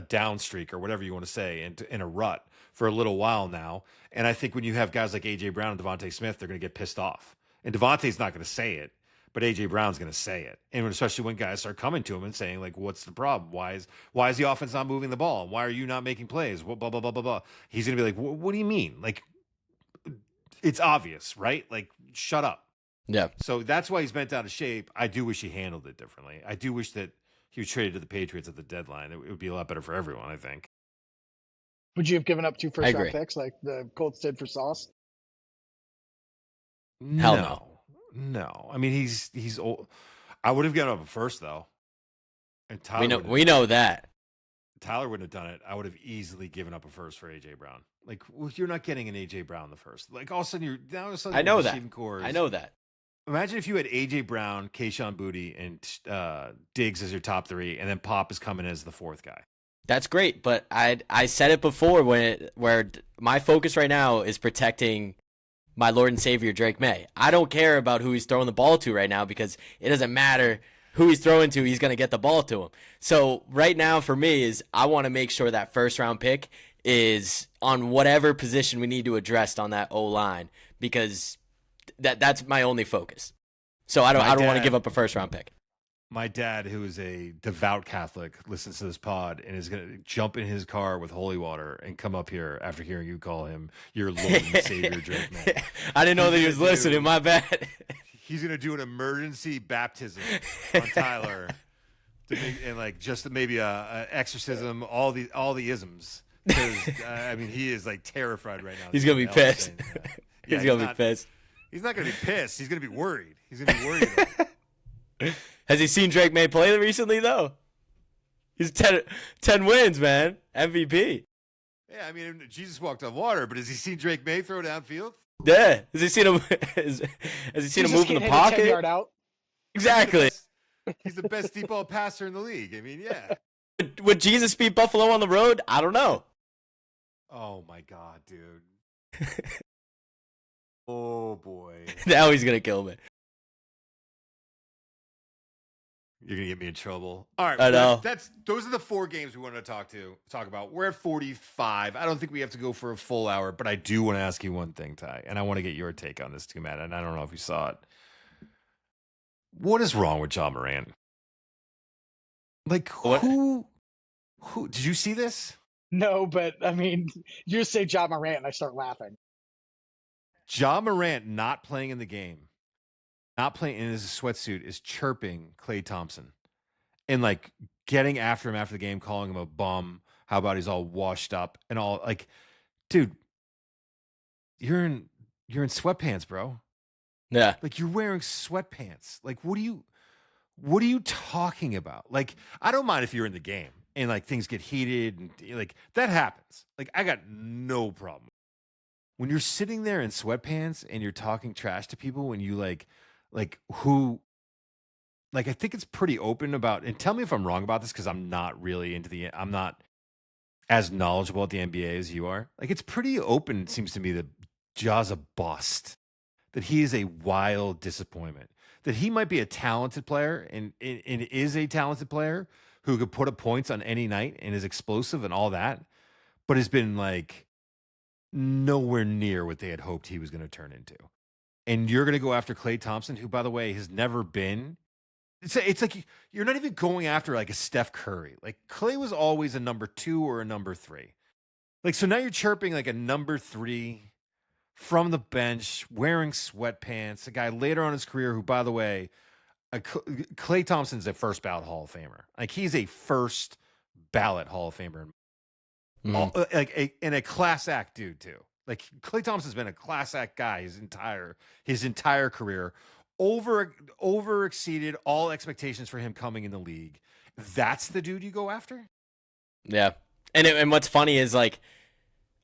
A: down streak or whatever you want to say in a rut for a little while now. And I think when you have guys like AJ Brown and Devontae Smith, they're going to get pissed off. And Devontae's not going to say it, but AJ Brown's going to say it. And especially when guys start coming to him and saying like, what's the problem? Why is the offense not moving the ball? And why are you not making plays? Blah, blah, blah, blah, blah, blah. He's going to be like, what do you mean? Like, it's obvious, right? Like, shut up.
B: Yeah.
A: So that's why he's bent out of shape. I do wish he handled it differently. I do wish that he was traded to the Patriots at the deadline. It would be a lot better for everyone, I think.
C: Would you have given up 2
B: I
C: first round
B: agree.
C: picks like the Colts did for Sauce?
B: Hell no.
A: No. I mean, he's old. I would have given up a first though. And
B: We know that.
A: Tyler wouldn't have done it. I would have easily given up a first for AJ Brown. Like, well, you're not getting an AJ Brown the first. Like, all of a sudden
B: I know that.
A: receiving cores.
B: I know that.
A: Imagine if you had AJ Brown, Kayshon Boutte, and Diggs as your top 3, and then Pop is coming as the 4th guy.
B: That's great, but I said it before where my focus right now is protecting my Lord and Savior Drake May. I don't care about who he's throwing the ball to right now because it doesn't matter who he's throwing to, he's going to get the ball to him. So right now for me is I want to make sure that first round pick is on whatever position we need to address on that O-line because that's my only focus. So I don't want to give up a first round pick.
A: My dad, who is a devout Catholic, listens to this pod and is going to jump in his car with holy water and come up here after hearing you call him your Lord and Savior Drake May.
B: I didn't know that he was listening. My bad.
A: He's going to do an emergency baptism on Tyler and like just maybe a exorcism, all the isms. Because I mean, he is like terrified right now.
B: He's gonna be pissed.
A: Yeah,
B: he's gonna be pissed.
A: He's not gonna be pissed. He's gonna be worried. He's gonna be worried.
B: Has he seen Drake May play recently though? He's 10 wins, man. MVP.
A: Yeah, I mean, Jesus walked on water, but has he seen Drake May throw downfield?
B: Yeah. Has he seen him? Has he seen him move in the pocket?
C: 10-yard out.
B: Exactly.
A: He's the best deep ball passer in the league. I mean, yeah.
B: Would Jesus beat Buffalo on the road? I don't know.
A: Oh my God, dude. Oh boy.
B: Now he's gonna kill me.
A: You're gonna get me in trouble. All right,
B: I know.
A: Those are the 4 games we wanted to talk about. We're at 45. I don't think we have to go for a full hour, but I do want to ask you one thing, Ty, and I want to get your take on this too, Matt. And I don't know if you saw it. What is wrong with John Morant? Like who did you see this?
C: No, but I mean, you just say John Morant and I start laughing.
A: John Morant not playing in the game, not playing in his sweatsuit, is chirping Klay Thompson and like getting after him after the game, calling him a bum. How about he's all washed up and all like, dude, you're in sweatpants, bro.
B: Yeah.
A: Like, you're wearing sweatpants. Like, what are you talking about? Like, I don't mind if you're in the game and like things get heated and like that happens. Like, I got no problem. When you're sitting there in sweatpants and you're talking trash to people and you like who like I think it's pretty open about, and tell me if I'm wrong about this because I'm not as knowledgeable at the NBA as you are. Like, it's pretty open, it seems to me, that Ja's a bust, that he is a wild disappointment, that he might be a talented player and is a talented player who could put up points on any night and is explosive and all that, but has been like nowhere near what they had hoped he was going to turn into. And you're going to go after Klay Thompson, who, by the way, has never been. It's like you're not even going after like a Steph Curry. Like, Klay was always a number 2 or a number 3. Like, so now you're chirping like a number 3 from the bench, wearing sweatpants, a guy later on in his career who, by the way, Klay Thompson's a first ballot Hall of Famer. Like, he's a first ballot Hall of Famer. And a class act dude too. Like, Klay Thompson's been a class act guy his entire career. Over exceeded all expectations for him coming in the league. That's the dude you go after?
B: Yeah. And what's funny is like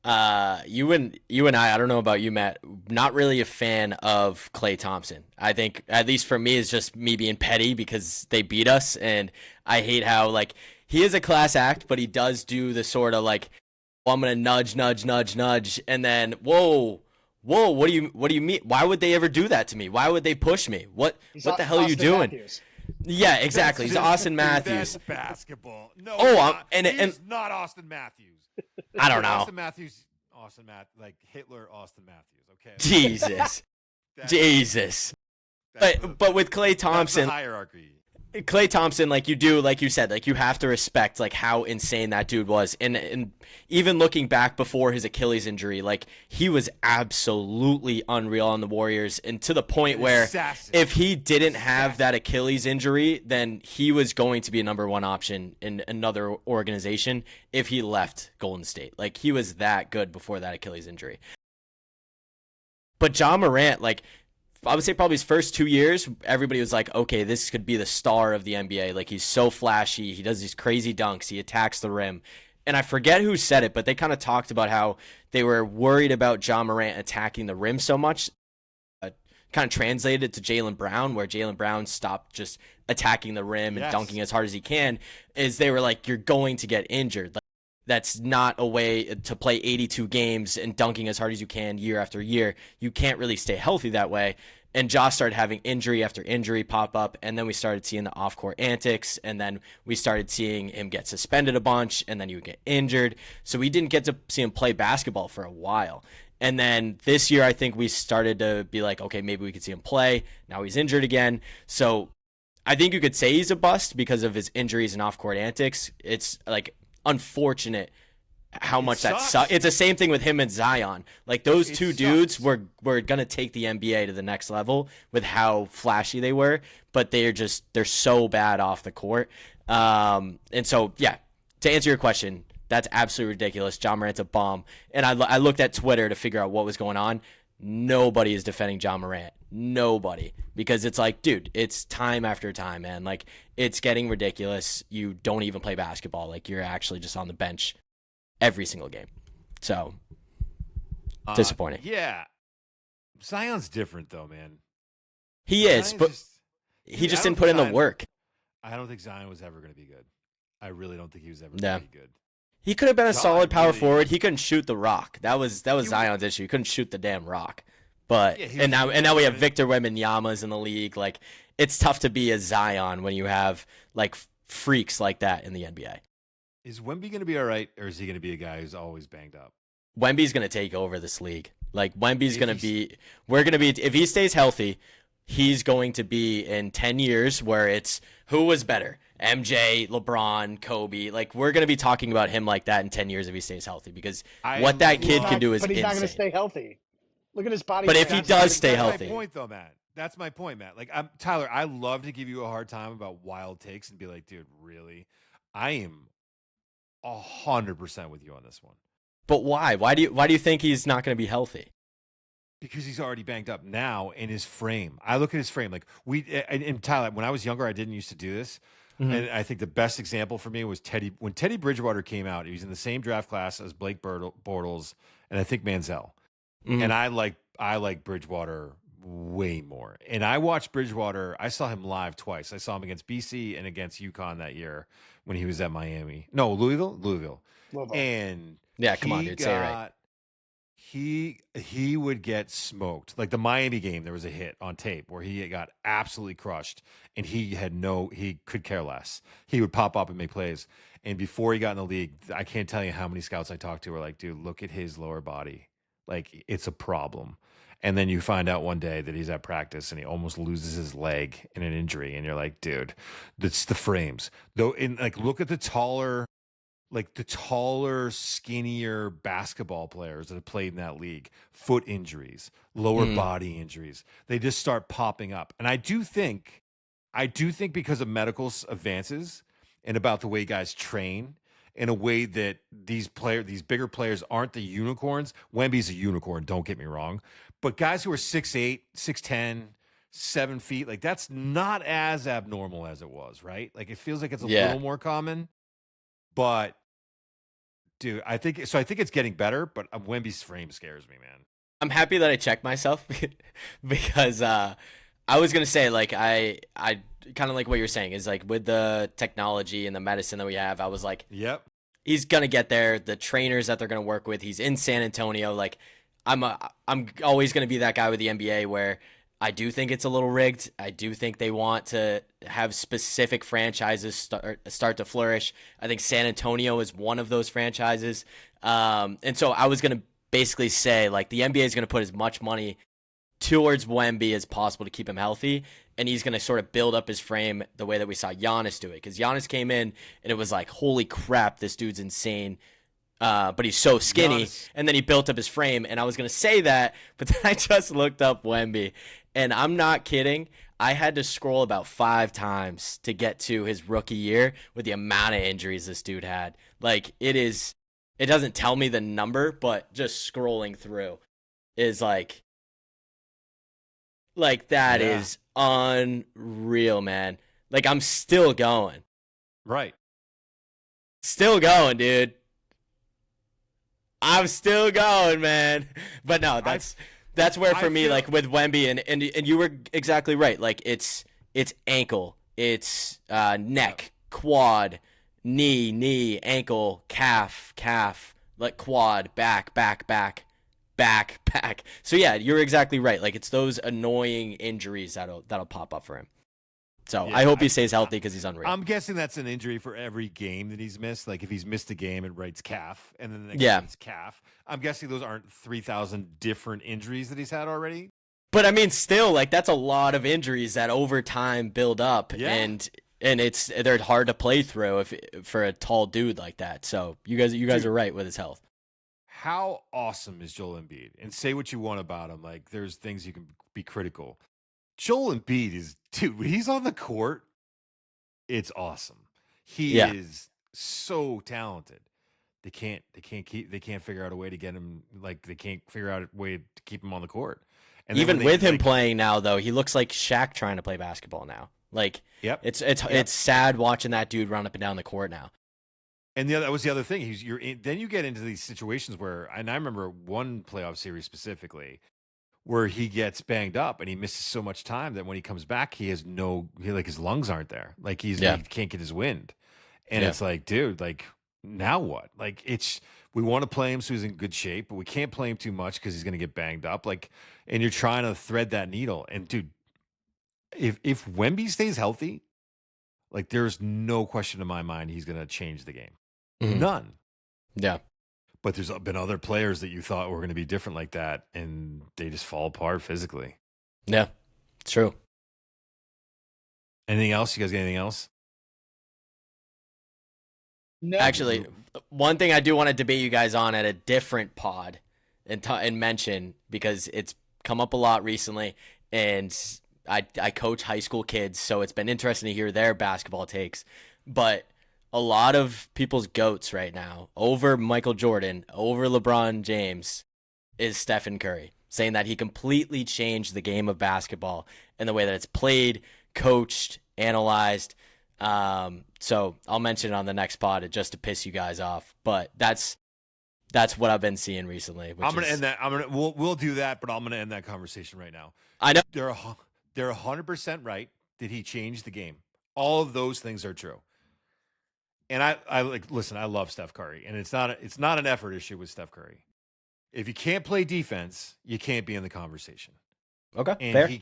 B: you and I don't know about you, Matt, not really a fan of Klay Thompson. I think, at least for me, it's just me being petty because they beat us, and I hate how like he is a class act, but he does do the sort of like, well, I'm gonna nudge, and then whoa, what do you mean? Why would they ever do that to me? Why would they push me? What the hell are you doing?
C: Matthews.
B: Yeah, exactly. He's Austin Matthews.
A: That's basketball. No,
B: he's
A: not Austin Matthews.
B: I don't know.
A: Austin Matthews, like Hitler, Austin Matthews. Okay.
B: Jesus. But with Klay Thompson,
A: that's the hierarchy.
B: Klay Thompson, like you said, like you have to respect like how insane that dude was, and even looking back before his Achilles injury, like he was absolutely unreal on the Warriors, and to the point where if he didn't have that Achilles injury, then he was going to be a number 1 option in another organization if he left Golden State. Like, he was that good before that Achilles injury. But John Morant, like, I would say probably his first 2 years, everybody was like, okay, this could be the star of the NBA. Like, he's so flashy. He does these crazy dunks. He attacks the rim. And I forget who said it, but they kind of talked about how they were worried about John Morant attacking the rim so much. Kind of translated it to Jaylen Brown, where Jaylen Brown stopped just attacking the rim and dunking as hard as he can, is they were like, you're going to get injured. Like, that's not a way to play 82 games and dunking as hard as you can year after year. You can't really stay healthy that way. And Josh started having injury after injury pop up, and then we started seeing the off-court antics, and then we started seeing him get suspended a bunch, and then he would get injured. So we didn't get to see him play basketball for a while. And then this year, I think we started to be like, okay, maybe we could see him play. Now he's injured again. So I think you could say he's a bust because of his injuries and off-court antics. It's like unfortunate how much that sucks. It's the same thing with him and Zion. Like, those two dudes were gonna take the NBA to the next level with how flashy they were, but they're so bad off the court. And so, yeah, to answer your question, that's absolutely ridiculous. John Morant's a bomb. And I looked at Twitter to figure out what was going on. Nobody is defending John Morant. Nobody. Because it's like, dude, it's time after time, man. Like, it's getting ridiculous. You don't even play basketball. Like, you're actually just on the bench every single game. So, disappointing.
A: Yeah. Zion's different, though, man.
B: He is, but he just didn't put in the work.
A: I don't think Zion was ever going to be good. I really don't think he was ever going to be good.
B: He could have been a solid power forward. He couldn't shoot the rock. That was Zion's issue. He couldn't shoot the damn rock. But and now we have Victor Wembanyama's in the league. Like, it's tough to be a Zion when you have like freaks like that in the NBA.
A: Is Wemby going to be all right, or is he going to be a guy who's always banged up?
B: Wemby's going to take over this league. Like, Wemby's going to be – if he stays healthy, he's going to be in 10 years where it's who was better, MJ, LeBron, Kobe. Like, we're going to be talking about him like that in 10 years if he stays healthy, because what that kid can do is insane.
C: But he's not going to stay healthy. Look at his body.
B: But if he does stay healthy.
A: That's my point, though, Matt. That's my point, Matt. Like, Tyler, I love to give you a hard time about wild takes and be like, dude, really? I am 100% with you on this one.
B: But why? Why do you think he's not going to be healthy?
A: because he's already banged up now in his frame. I look at his frame like in Tyler. When I was younger, I didn't used to do this, and I think the best example for me was when Teddy Bridgewater came out. He was in the same draft class as Blake Bortles and I think Manziel, and I like Bridgewater way more. And I watched Bridgewater. I saw him live twice. I saw him against BC and against UConn that year when he was at Miami. No, Louisville. And
B: yeah, come on, dude, say it right.
A: He would get smoked. Like the Miami game, there was a hit on tape where he got absolutely crushed, and he could care less. He would pop up and make plays. And before he got in the league, I can't tell you how many scouts I talked to were like, dude, look at his lower body. Like, it's a problem. And then you find out one day that he's at practice and he almost loses his leg in an injury. And you're like, dude, that's the frames. Though, look at the taller, skinnier basketball players that have played in that league. Foot injuries, lower body injuries. They just start popping up. And I do think because of medical advances and about the way guys train, in a way that these bigger players aren't the unicorns. Wemby's a unicorn, don't get me wrong. But guys who are 6'8", 6'10", 7 feet, like that's not as abnormal as it was, right? Like it feels like it's a little more common. But dude, I think it's getting better, but Wemby's frame scares me, man.
B: I'm happy that I checked myself because I was gonna say, like, I kind of like what you're saying is like with the technology and the medicine that we have, I was like,
A: yep,
B: he's gonna get there. The trainers that they're gonna work with, he's in San Antonio. Like, I'm always gonna be that guy with the NBA where I do think it's a little rigged. I do think they want to have specific franchises start to flourish. I think San Antonio is one of those franchises. And so I was gonna basically say, like, the NBA is gonna put as much money towards Wemby as possible to keep him healthy, and he's going to sort of build up his frame the way that we saw Giannis do it, because Giannis came in and it was like, holy crap, this dude's insane, but he's so skinny, and then he built up his frame, and I was going to say that, but then I just looked up Wemby, and I'm not kidding, I had to scroll about 5 times to get to his rookie year with the amount of injuries this dude had. Like, it doesn't tell me the number, but just scrolling through is like that is unreal, man. Like, I'm still going.
A: Right.
B: Still going, dude. I'm still going, man. But no, that's where for me, like with Wemby and you were exactly right. Like it's ankle, it's neck, quad, knee, ankle, calf, like quad, back. So yeah, you're exactly right. Like it's those annoying injuries that'll pop up for him. So yeah, I hope he stays healthy because he's unreal.
A: I'm guessing that's an injury for every game that he's missed. Like if he's missed a game, it writes calf, and then the next game's calf. I'm guessing those aren't 3,000 different injuries that he's had already.
B: But I mean, still, like that's a lot of injuries that over time build up, and they're hard to play through for a tall dude like that. So you guys are right with his health.
A: How awesome is Joel Embiid? And say what you want about him. Like, there's things you can be critical. Joel Embiid is, dude, when he's on the court, it's awesome. He is so talented. They can't figure out a way to get him. Like, they can't figure out a way to keep him on the court. And
B: even with him playing now, though, he looks like Shaq trying to play basketball now. Like, it's sad watching that dude run up and down the court now.
A: And that was the other thing. Then you get into these situations where, and I remember one playoff series specifically, where he gets banged up and he misses so much time that when he comes back, his lungs aren't there. Like he can't get his wind, and it's like, dude, like now what? Like we want to play him so he's in good shape, but we can't play him too much because he's going to get banged up. Like, and you're trying to thread that needle. And dude, if Wemby stays healthy, like there's no question in my mind he's going to change the game. Mm-hmm. None.
B: Yeah.
A: But there's been other players that you thought were going to be different like that, and they just fall apart physically.
B: Yeah, it's true.
A: Anything else? You guys got anything else?
C: No.
B: Actually, one thing I do want to debate you guys on at a different pod and mention, because it's come up a lot recently, and I coach high school kids, so it's been interesting to hear their basketball takes. But a lot of people's GOATs right now, over Michael Jordan, over LeBron James, is Stephen Curry. saying that he completely changed the game of basketball and the way that it's played, coached, analyzed. So I'll mention it on the next pod just to piss you guys off. But that's what I've been seeing recently.
A: I'm gonna end that. We'll do that, but I'm gonna end that conversation right now.
B: I know
A: They're 100% right that he changed the game. All of those things are true. And I listen. I love Steph Curry, and it's not an effort issue with Steph Curry. If you can't play defense, you can't be in the conversation.
B: Okay,
A: And
B: fair.
A: he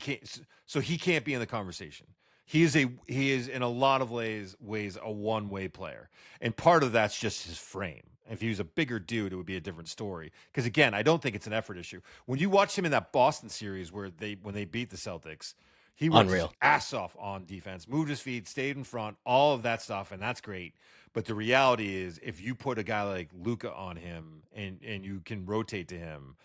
A: can't be in the conversation. He is in a lot of ways a one-way player. And part of that's just his frame. If he was a bigger dude, it would be a different story. Because again, I don't think it's an effort issue. When you watch him in that Boston series when they beat the Celtics, he worked his ass off on defense, moved his feet, stayed in front, all of that stuff, and that's great. But the reality is, if you put a guy like Luka on him and you can rotate to him,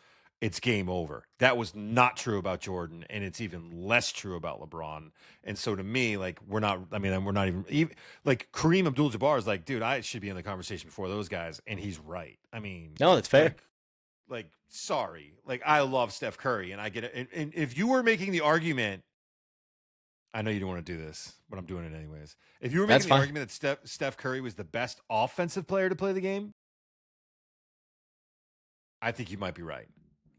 A: it's game over. That was not true about Jordan, and it's even less true about LeBron. And so to me, like, we're not even like Kareem Abdul-Jabbar is like, dude, I should be in the conversation before those guys, and he's right. I mean,
B: no, that's fair.
A: Like sorry. Like, I love Steph Curry, and I get it. And if you were making the argument, I know you don't want to do this, but I'm doing it anyways. If you were making the argument that Steph Curry was the best offensive player to play the game, I think you might be right.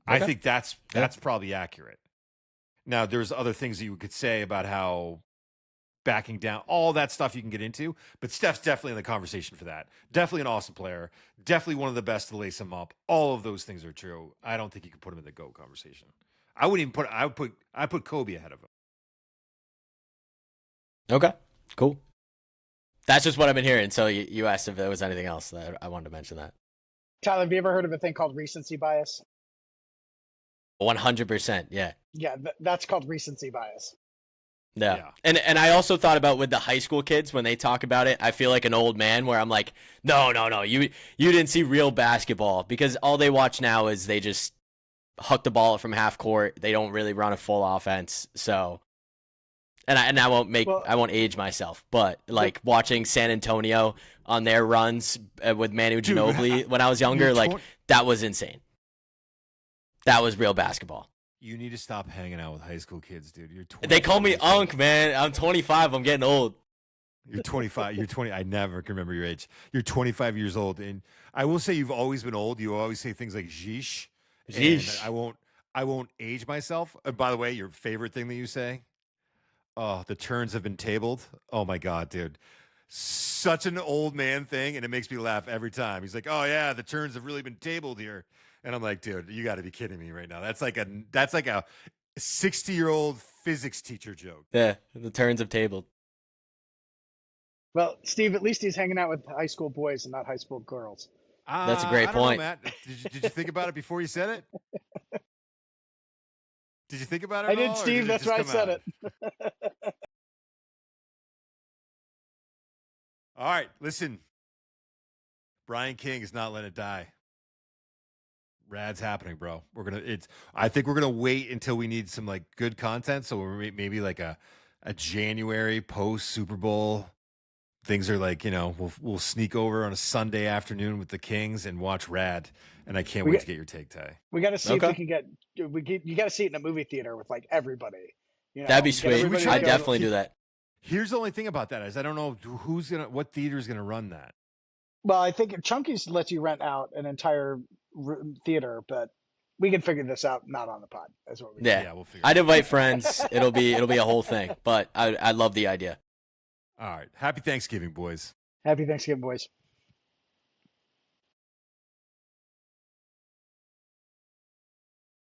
A: Okay. I think that's probably accurate. Now, there's other things that you could say about how backing down, all that stuff you can get into, but Steph's definitely in the conversation for that. Definitely an awesome player. Definitely one of the best to lace him up. All of those things are true. I don't think you could put him in the GOAT conversation. I put Kobe ahead of him.
B: Okay, cool. That's just what I've been hearing. So you asked if there was anything else. I wanted to mention that.
C: Tyler, have you ever heard of a thing called recency bias?
B: 100%, yeah.
C: Yeah, that's called recency bias.
B: Yeah. And I also thought about with the high school kids when they talk about it, I feel like an old man where I'm like, no, you didn't see real basketball, because all they watch now is they just huck the ball from half court. They don't really run a full offense. So, and I won't age myself, but like watching San Antonio on their runs with Manu Ginobili when I was younger, like that was insane. That was real basketball.
A: You need to stop hanging out with high school kids, dude. You're 20.
B: They call me Unk, man. I'm 25. I'm getting old.
A: You're 25. You're 20. I never can remember your age. You're 25 years old, and I will say you've always been old. You always say things like "sheesh."
B: Sheesh.
A: I won't age myself. By the way, your favorite thing that you say? Oh, the turns have been tabled. Oh my god, dude. Such an old man thing, and it makes me laugh every time. He's like, "Oh yeah, the turns have really been tabled here." And I'm like, dude, you got to be kidding me right now. That's like a 60-year-old physics teacher joke.
B: Yeah, the turns have tabled.
C: Well, Steve, at least he's hanging out with high school boys and not high school girls.
B: That's a great point.
A: Know, Matt. Did you think about it before you said it? Did you think about it?
C: I did, Steve. That's why I said it.
A: All right, listen. Brian King is not letting it die. Rad's happening, bro. I think we're gonna wait until we need some like good content. So we're maybe like a January post Super Bowl. Things are like, we'll sneak over on a Sunday afternoon with the Kings and watch Rad. And I can't wait to get your take, Ty.
C: We got to see if we can get. You got to see it in a movie theater with like everybody.
B: That'd be sweet. I'd definitely do that.
A: Here's the only thing about that is I don't know what theater is gonna run that.
C: Well, I think Chunky's lets you rent out an entire theater, but we can figure this out not on the pod. That's what we do.
B: Yeah, we'll figure I'd invite friends. It'll be a whole thing, but I love the idea.
A: All right. Happy Thanksgiving, boys.
C: Happy Thanksgiving, boys.